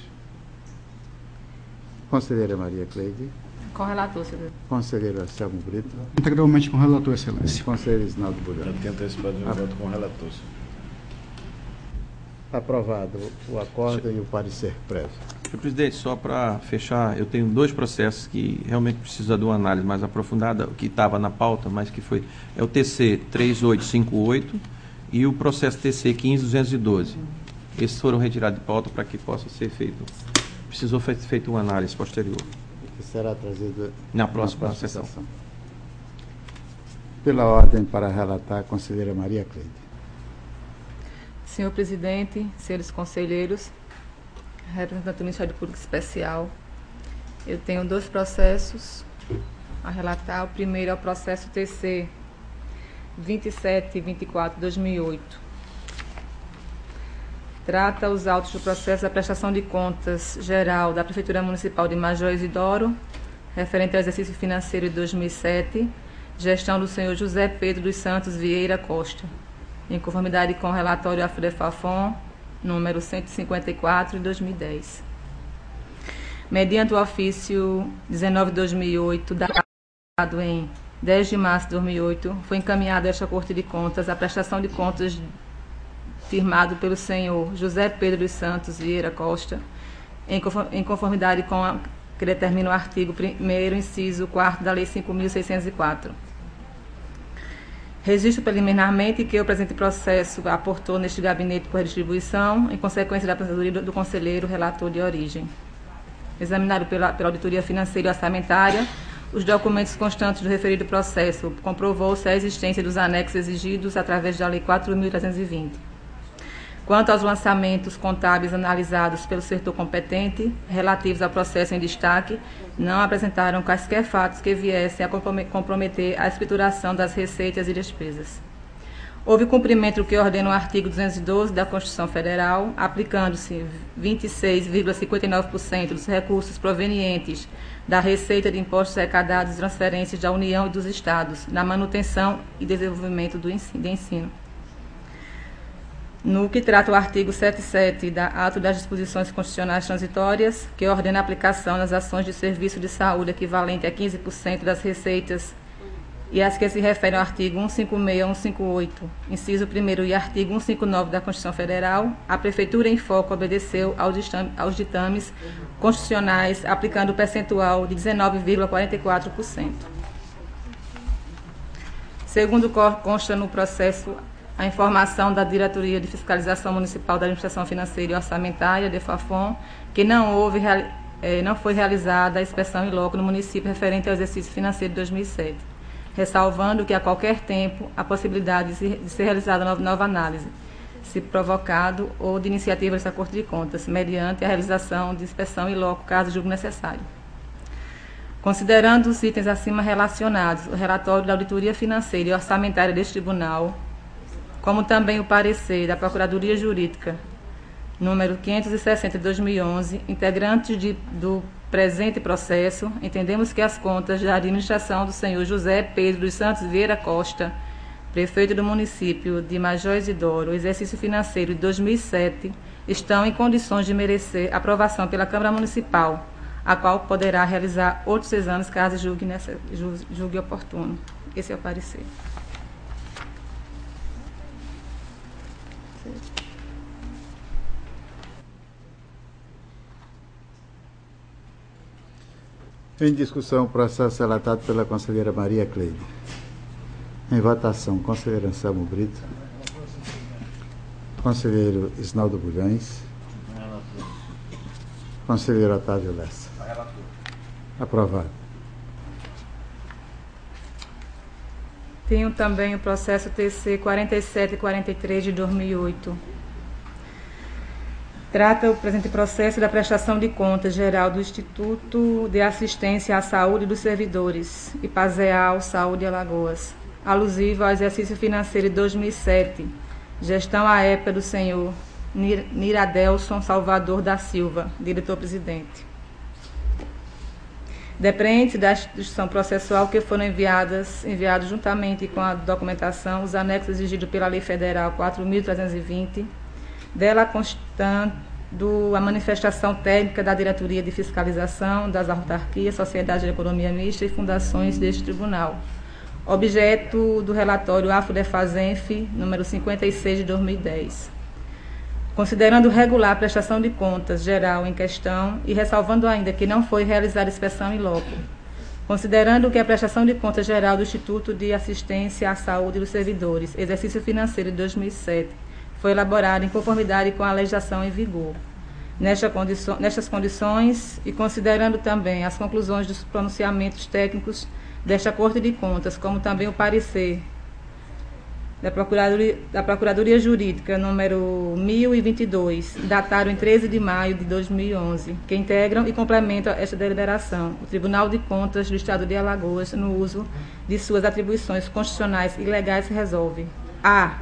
Conselheira Maria Cleide. Com o relator, senhor. Conselheiro Anselmo Brito. Integralmente com o relator, Excelência. Conselheiro Isnaldo Já Bulhões. tinha antecipado meu voto com o relator. Senhor. Aprovado o acordo e o parecer prévio. Senhor presidente, só para fechar, eu tenho 2 processos que realmente precisam de uma análise mais aprofundada, que estava na pauta, mas que foi... É o TC 3858 e o processo TC 15212. Esses foram retirados de pauta para que possa ser feito... Precisou ser feita uma análise posterior. Que será trazido Na próxima sessão. Pela ordem para relatar, a conselheira Maria Cleide. Senhor presidente, senhores conselheiros, representante do Ministério Público Especial, eu tenho 2 processos a relatar. O primeiro é o processo TC 2724/2008. Trata os autos do processo da prestação de contas geral da Prefeitura Municipal de Major Isidoro, referente ao exercício financeiro de 2007, gestão do senhor José Pedro dos Santos Vieira Costa, em conformidade com o relatório AFDEFAFON, número 154, de 2010. Mediante o ofício 19/2008, dado em 10 de março de 2008, foi encaminhada a esta Corte de Contas a prestação de contas firmado pelo senhor José Pedro dos Santos Vieira Costa, em conformidade com a que determina o artigo 1º, inciso 4º da Lei 5.604. Registro preliminarmente que o presente processo aportou neste gabinete por distribuição, em consequência da aposentadoria do conselheiro relator de origem. Examinado pela Auditoria Financeira e Orçamentária, os documentos constantes do referido processo, comprovou-se a existência dos anexos exigidos através da Lei 4.320. Quanto aos lançamentos contábeis analisados pelo setor competente, relativos ao processo em destaque, não apresentaram quaisquer fatos que viessem a comprometer a escrituração das receitas e despesas. Houve cumprimento do que ordena o artigo 212 da Constituição Federal, aplicando-se 26,59% dos recursos provenientes da receita de impostos arrecadados e transferências da União e dos Estados na manutenção e desenvolvimento do ensino. No que trata o artigo 77 da Ato das Disposições Constitucionais Transitórias, que ordena a aplicação nas ações de serviço de saúde equivalente a 15% das receitas, e as que se referem ao artigo 156 e 158, inciso 1º, e artigo 159 da Constituição Federal, a Prefeitura em Foco obedeceu aos ditames constitucionais, aplicando o percentual de 19,44%. Segundo consta no processo a informação da Diretoria de Fiscalização Municipal da Administração Financeira e Orçamentária, DEFAFON, que não foi realizada a inspeção em loco no município referente ao exercício financeiro de 2007, ressalvando que a qualquer tempo a possibilidade de ser realizada nova análise, se provocado, ou de iniciativa desta Corte de Contas, mediante a realização de inspeção em loco, caso julgue necessário. Considerando os itens acima relacionados, o relatório da Auditoria Financeira e Orçamentária deste Tribunal, como também o parecer da Procuradoria Jurídica, número 560 de 2011, integrantes do presente processo, entendemos que as contas da administração do senhor José Pedro dos Santos Vieira Costa, prefeito do município de Major Isidoro, exercício financeiro de 2007, estão em condições de merecer aprovação pela Câmara Municipal, a qual poderá realizar outros exames caso julgue oportuno. Esse é o parecer. Em discussão, o processo relatado pela conselheira Maria Cleide. Em votação, conselheiro Anselmo Brito. Conselheiro Isnaldo Bulhões. Conselheiro Otávio Lessa. Aprovado. Tenho também o processo TC 4743 de 2008. Trata o presente processo da prestação de contas geral do Instituto de Assistência à Saúde dos Servidores, IPASEAL Saúde Alagoas, alusivo ao exercício financeiro de 2007, gestão à época do senhor Niradelson Salvador da Silva, diretor-presidente. Depreende-se da instituição processual que foram enviados juntamente com a documentação os anexos exigidos pela Lei Federal 4.320, dela constando a manifestação técnica da Diretoria de Fiscalização das Autarquias, Sociedade de Economia Mista e fundações deste tribunal. Objeto do relatório AFO-DEFASENF, número 56 de 2010. Considerando regular a prestação de contas geral em questão e ressalvando ainda que não foi realizada inspeção in loco. Considerando que a prestação de contas geral do Instituto de Assistência à Saúde dos Servidores, exercício financeiro de 2007, foi elaborada em conformidade com a legislação em vigor. Nestas condições, e considerando também as conclusões dos pronunciamentos técnicos desta Corte de Contas, como também o parecer da Procuradoria Jurídica número 1022, datado em 13 de maio de 2011, que integram e complementam esta deliberação, o Tribunal de Contas do Estado de Alagoas, no uso de suas atribuições constitucionais e legais, resolve: a.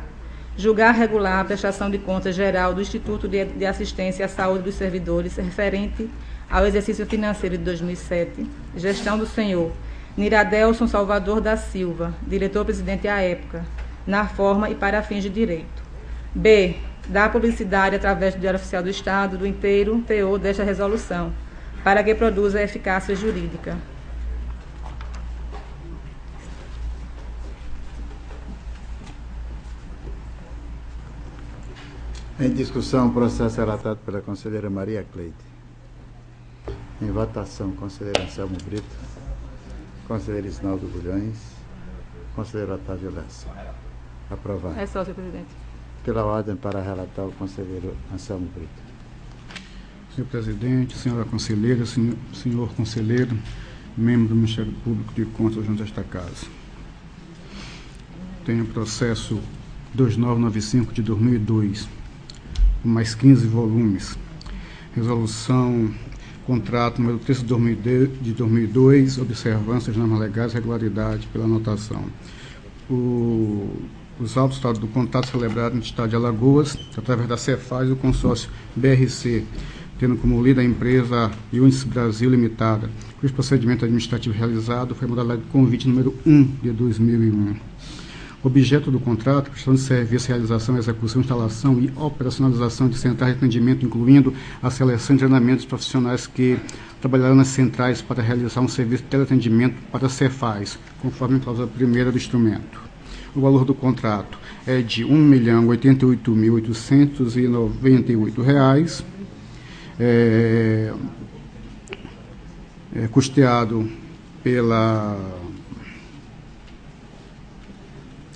Julgar regular a prestação de contas geral do Instituto de Assistência à Saúde dos Servidores referente ao exercício financeiro de 2007, gestão do senhor Niradelson Salvador da Silva, diretor-presidente à época, na forma e para fins de direito. B. Dar publicidade através do Diário Oficial do Estado do inteiro teor desta resolução, para que produza eficácia jurídica. Em discussão, o processo relatado pela conselheira Maria Cleide. Em votação, conselheiro Anselmo Brito, conselheiro Isnaldo Bulhões, conselheiro Otávio Lessa. Aprovado. É só, senhor presidente. Pela ordem para relatar o conselheiro Anselmo Brito. Senhor presidente, senhora conselheira, senhor conselheiro, membro do Ministério Público de Contas junto a esta casa. Tenho o processo 2995 de 2002, com mais 15 volumes. Resolução, contrato número 3 de 2002, observâncias normas legais, regularidade pela anotação. Os autos do contrato celebrado no Estado de Alagoas, através da Cefaz e o consórcio BRC, tendo como líder a empresa Unis Brasil Limitada, cujo procedimento administrativo realizado foi modalidade de convite número 1 de 2001. Objeto do contrato, prestação de serviço, realização, execução, instalação e operacionalização de centrais de atendimento, incluindo a seleção e treinamento dos profissionais que trabalharão nas centrais para realizar um serviço de teleatendimento para a Cefaz, conforme a cláusula primeira do instrumento. O valor do contrato é de R$ 1.088.898, custeado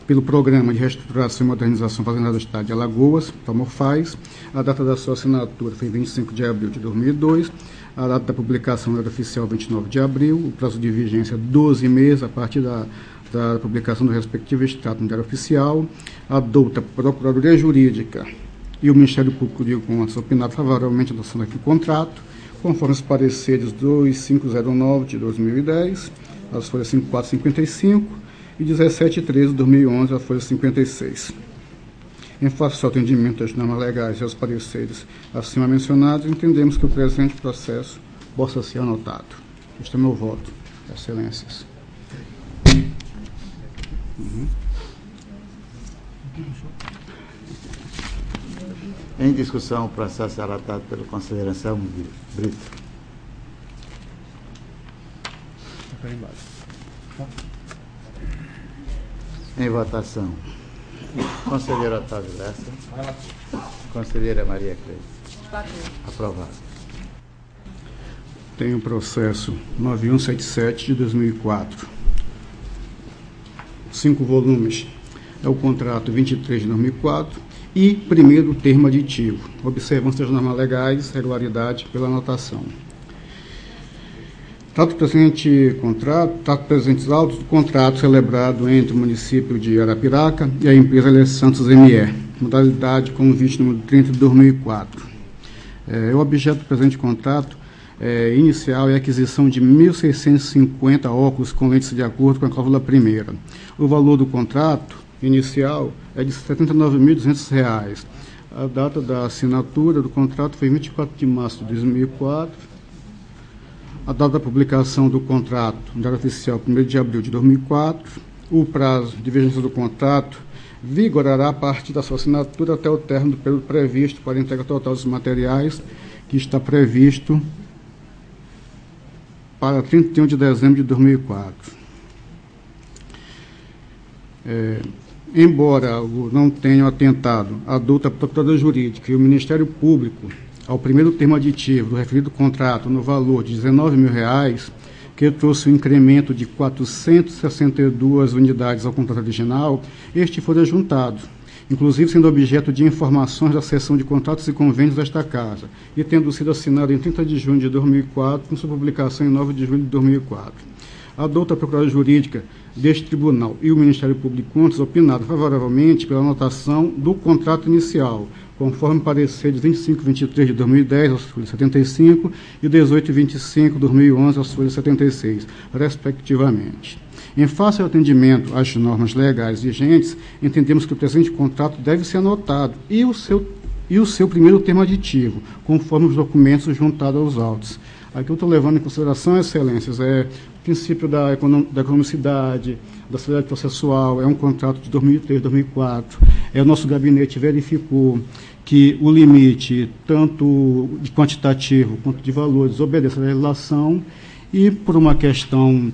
pelo Programa de Reestruturação e Modernização Fazendária do Estado de Alagoas, Promofaz. A data da sua assinatura foi 25 de abril de 2002, a data da publicação era oficial 29 de abril, o prazo de vigência 12 meses a partir da publicação do respectivo extrato no Diário Oficial. A douta Procuradoria Jurídica e o Ministério Público de Contas opinaram favoravelmente a adoção daquele contrato, conforme os pareceres 2509 de 2010, as folhas 5455 e 1713 de 2011, a folha 56. Em face ao atendimento das normas legais e aos pareceres acima mencionados, entendemos que o presente processo possa ser anotado. Este é meu voto, excelências. Em discussão, o processo relatado pelo conselheiro Anselmo Brito. Em votação, conselheiro Otávio Lessa, conselheira Maria Cleide. Aprovado. Tenho o processo 9177 de 2004. 5 volumes. É o contrato 23 de 2004 e primeiro termo aditivo. Observância das normas legais, regularidade pela anotação. Trata presentes autos do contrato celebrado entre o município de Arapiraca e a empresa Ele Santos ME, modalidade com vídeo número 30 de 2004. O objeto do presente contrato inicial é a aquisição de 1.650 óculos com lentes de acordo com a cláusula primeira. O valor do contrato inicial é de R$ 79.200. A data da assinatura do contrato foi 24 de março de 2004. A data da publicação do contrato, no Diário Oficial, 1º de abril de 2004. O prazo de vigência do contrato vigorará a partir da sua assinatura até o término do período previsto para a entrega total dos materiais, que está previsto para 31 de dezembro de 2004. Embora não tenham atentado a douta Procuradora Jurídica e o Ministério Público ao primeiro termo aditivo do referido contrato no valor de R$ 19.000, que trouxe um incremento de 462 unidades ao contrato original, este foi ajuntado, inclusive sendo objeto de informações da seção de contratos e convênios desta Casa, e tendo sido assinado em 30 de junho de 2004, com sua publicação em 9 de julho de 2004. A douta Procuradora Jurídica deste Tribunal e o Ministério Público antes opinaram favoravelmente pela anotação do contrato inicial, conforme parecer de 25 e 23 de 2010, aos folhas 75, e 18 e 25 de 2011, aos folhas 76, respectivamente. Em face ao atendimento às normas legais vigentes, entendemos que o presente contrato deve ser anotado e o seu primeiro termo aditivo, conforme os documentos juntados aos autos. Aqui eu estou levando em consideração, excelências, o princípio da economicidade, da celeridade processual, é um contrato de 2003, 2004. O nosso gabinete verificou que o limite, tanto de quantitativo quanto de valores, obedece à legislação e, por uma questão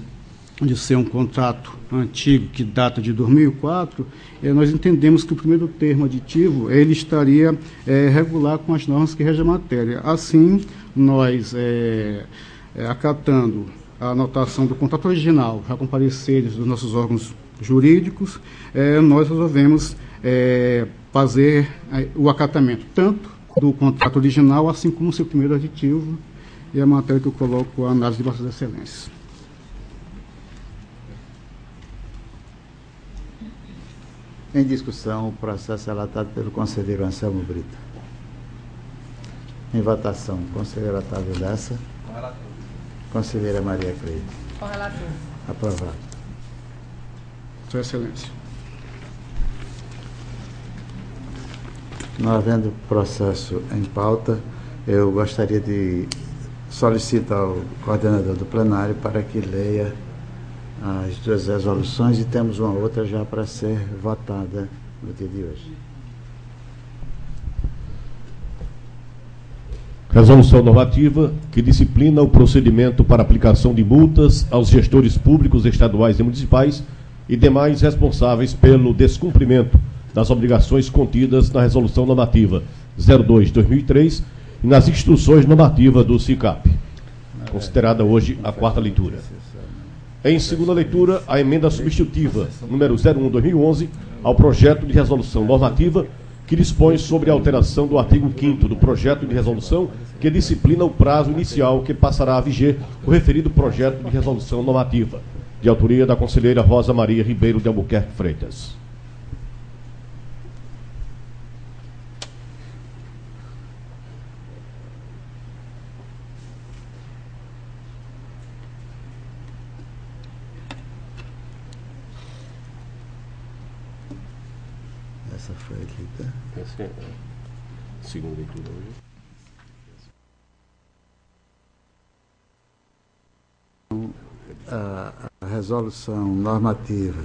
de ser um contrato antigo, que data de 2004, nós entendemos que o primeiro termo aditivo ele estaria regular com as normas que regem a matéria. Assim, nós, acatando a anotação do contrato original, já com pareceres dos nossos órgãos jurídicos, nós resolvemos fazer o acatamento tanto do contrato original, assim como o seu primeiro aditivo, e a matéria que eu coloco a análise de Vossas Excelências. Em discussão, o processo relatado pelo conselheiro Anselmo Brito. Em votação, conselheiro Otávio Lessa. Com relator. Conselheira Maria Cleide. Com relator. Aprovado. Sua Excelência. Não havendo processo em pauta, eu gostaria de solicitar ao coordenador do plenário para que leia as duas resoluções, e temos uma outra já para ser votada no dia de hoje. Resolução normativa que disciplina o procedimento para aplicação de multas aos gestores públicos estaduais e municipais e demais responsáveis pelo descumprimento das obrigações contidas na Resolução Normativa 02/2003 e nas instruções normativas do SICAP, considerada hoje a quarta leitura. Em segunda leitura, a emenda substitutiva número 01/2011 ao projeto de resolução normativa que dispõe sobre a alteração do artigo 5º do projeto de resolução que disciplina o prazo inicial que passará a viger o referido projeto de resolução normativa, de autoria da conselheira Rosa Maria Ribeiro de Albuquerque Freitas. Essa foi lida. Essa é a segunda leitura hoje. A resolução normativa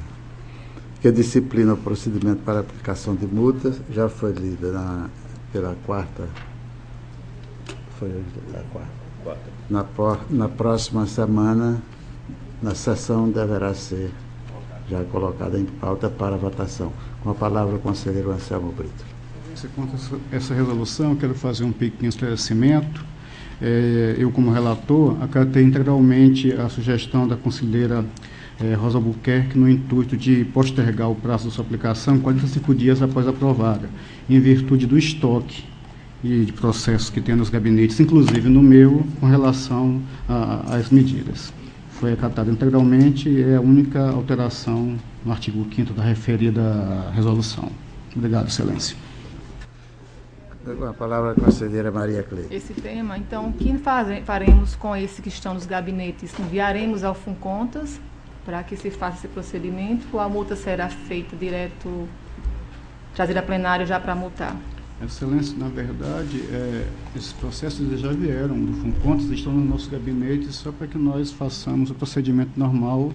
que disciplina o procedimento para aplicação de multas já foi lida pela quarta. Foi a quarta. Na próxima semana, na sessão, deverá ser já colocada em pauta para votação. Com a palavra o conselheiro Anselmo Brito. Quanto a essa resolução, eu quero fazer um pequeno esclarecimento. Eu, como relator, acatei integralmente a sugestão da conselheira Rosa Albuquerque no intuito de postergar o prazo da sua aplicação 45 dias após aprovada, em virtude do estoque e de processos que tem nos gabinetes, inclusive no meu, com relação às medidas. Foi acatado integralmente e é a única alteração no artigo 5º da referida resolução. Obrigado, Excelência. Com a palavra a conselheira Maria Cleide. Esse tema, então, o que faremos com esses que estão nos gabinetes? Enviaremos ao FUNCONTAS para que se faça esse procedimento ou a multa será feita direto, trazida a plenário já para multar? Excelência, na verdade, esses processos já vieram do FUNCONTAS, estão no nosso gabinete só para que nós façamos o procedimento normal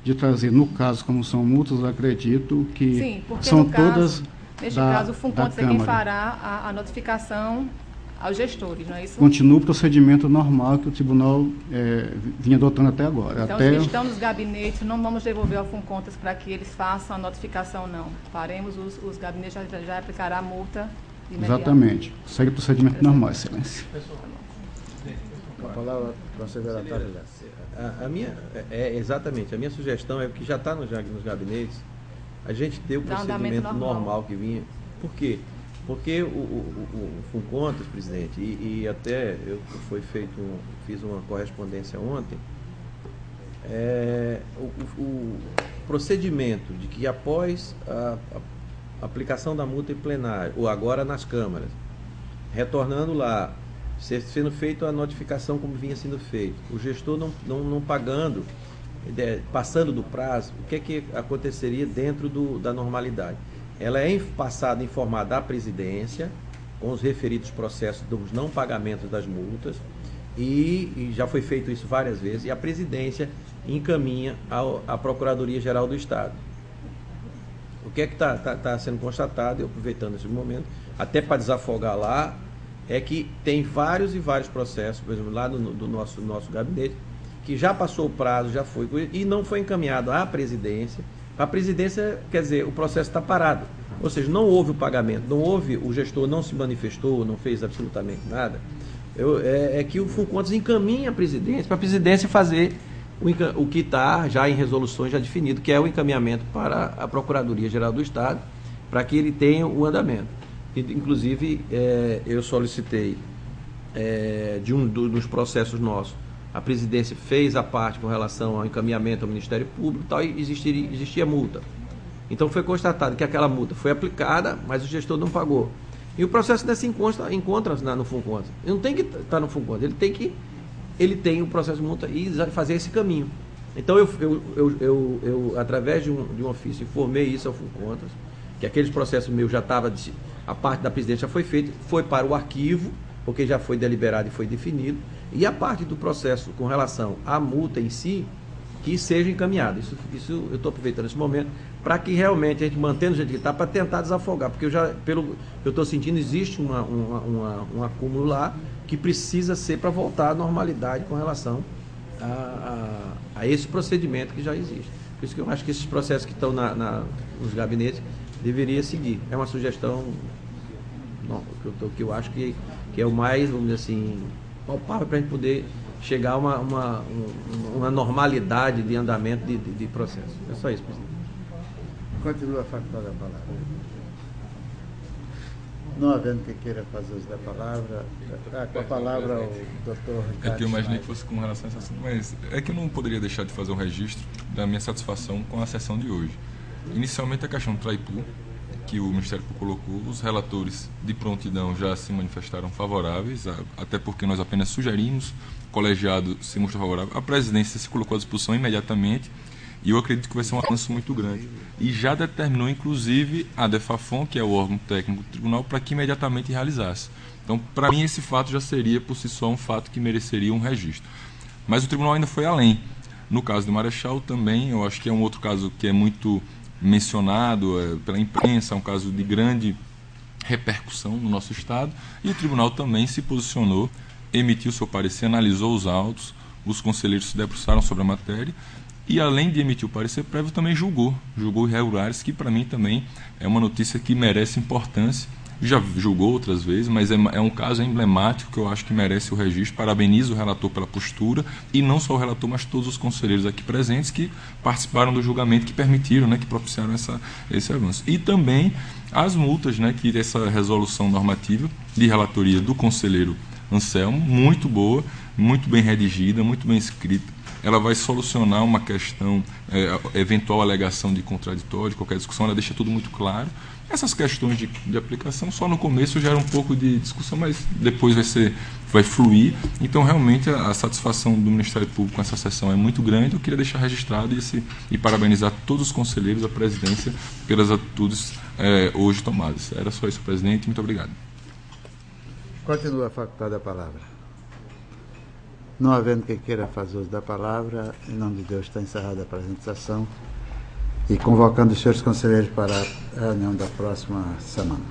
de trazer, no caso, como são multas, acredito que sim, porque são no caso, todas neste caso, o FUNCONTAS é quem fará a notificação aos gestores, não é isso? Continua o procedimento normal que o tribunal vinha adotando até agora. Então, os que estão nos gabinetes, não vamos devolver ao FUNCONTAS para que eles façam a notificação, não. Faremos, os gabinetes já aplicará a multa imediata. Exatamente. Segue o procedimento normal, Excelência. Com a palavra, conselheira Tânia. Exatamente. A minha sugestão é que já está nos gabinetes, a gente ter o procedimento normal que vinha. Por quê? Porque o FUNCONTAS, presidente, e até fiz uma correspondência ontem, o procedimento de que após a aplicação da multa em plenário, ou agora nas câmaras, retornando lá, sendo feita a notificação como vinha sendo feito, o gestor não pagando, passando do prazo, o que aconteceria dentro da normalidade? Ela é passada, informada à presidência, com os referidos processos dos não pagamentos das multas, e já foi feito isso várias vezes, e a presidência encaminha à Procuradoria-Geral do Estado. O que está sendo constatado, e aproveitando esse momento, até para desafogar lá, é que tem vários e vários processos, por exemplo, lá do nosso gabinete, que já passou o prazo, já foi, e não foi encaminhado à presidência. A presidência, quer dizer, o processo está parado. Ou seja, não houve o pagamento, o gestor não se manifestou, não fez absolutamente nada. É que o FUNCONTAS encaminha a presidência, para a presidência fazer o que está já em resoluções já definido, que é o encaminhamento para a Procuradoria-Geral do Estado, para que ele tenha o andamento. Inclusive, eu solicitei de dos processos nossos, a presidência fez a parte com relação ao encaminhamento ao Ministério Público e tal, e existia multa. Então foi constatado que aquela multa foi aplicada, mas o gestor não pagou. E o processo desse encontra-se no FUNCONTAS. Ele não tem que estar no FUNCONTAS, ele tem o processo de multa e fazer esse caminho. Então eu através de um ofício, informei isso ao FUNCONTAS, que aqueles processos meus já estavam, a parte da presidência já foi feita, foi para o arquivo, porque já foi deliberado e foi definido, e a parte do processo com relação à multa em si, que seja encaminhada. Isso eu estou aproveitando esse momento para que realmente a gente mantenha o jeito que está, para tentar desafogar, porque eu estou sentindo existe um acúmulo lá que precisa ser para voltar à normalidade com relação a esse procedimento que já existe. Por isso que eu acho que esses processos que estão nos gabinetes deveria seguir. É uma sugestão que eu acho que é o mais, vamos dizer assim, palpável para a gente poder chegar a uma normalidade de andamento de processo. É só isso, presidente. Continua a facultar a palavra. Não havendo quem queira fazer uso da palavra, com a palavra o doutor Ricardo. É que eu imaginei que fosse com relação a esse assunto, mas é que eu não poderia deixar de fazer um registro da minha satisfação com a sessão de hoje. Inicialmente a questão do Traipu, que o Ministério Público colocou, os relatores de prontidão já se manifestaram favoráveis, até porque nós apenas sugerimos, o colegiado se mostrou favorável, a presidência se colocou à disposição imediatamente, e eu acredito que vai ser um avanço muito grande. E já determinou, inclusive, a DEFAFON, que é o órgão técnico do tribunal, para que imediatamente realizasse. Então, para mim, esse fato já seria, por si só, um fato que mereceria um registro. Mas o tribunal ainda foi além. No caso do Marechal, também, eu acho que é um outro caso que é muito mencionado pela imprensa, é um caso de grande repercussão no nosso Estado, e o tribunal também se posicionou, emitiu seu parecer, analisou os autos, os conselheiros se debruçaram sobre a matéria, e além de emitir o parecer prévio, também julgou irregulares, que para mim também é uma notícia que merece importância já julgou outras vezes, mas é um caso emblemático que eu acho que merece o registro. Parabenizo o relator pela postura, e não só o relator, mas todos os conselheiros aqui presentes que participaram do julgamento, que permitiram, né, que propiciaram esse avanço. E também as multas, né, que essa resolução normativa de relatoria do conselheiro Anselmo, muito boa, muito bem redigida, muito bem escrita. Ela vai solucionar uma questão, eventual alegação de contraditório, qualquer discussão, ela deixa tudo muito claro. Essas questões de aplicação, só no começo gera um pouco de discussão, mas depois vai fluir. Então, realmente, a satisfação do Ministério Público com essa sessão é muito grande. Eu queria deixar registrado e parabenizar todos os conselheiros da presidência pelas atitudes hoje tomadas. Era só isso, presidente. Muito obrigado. Continua a facultar da palavra. Não havendo quem queira fazer uso da palavra, em nome de Deus, está encerrada a apresentação e convocando os senhores conselheiros para a reunião da próxima semana.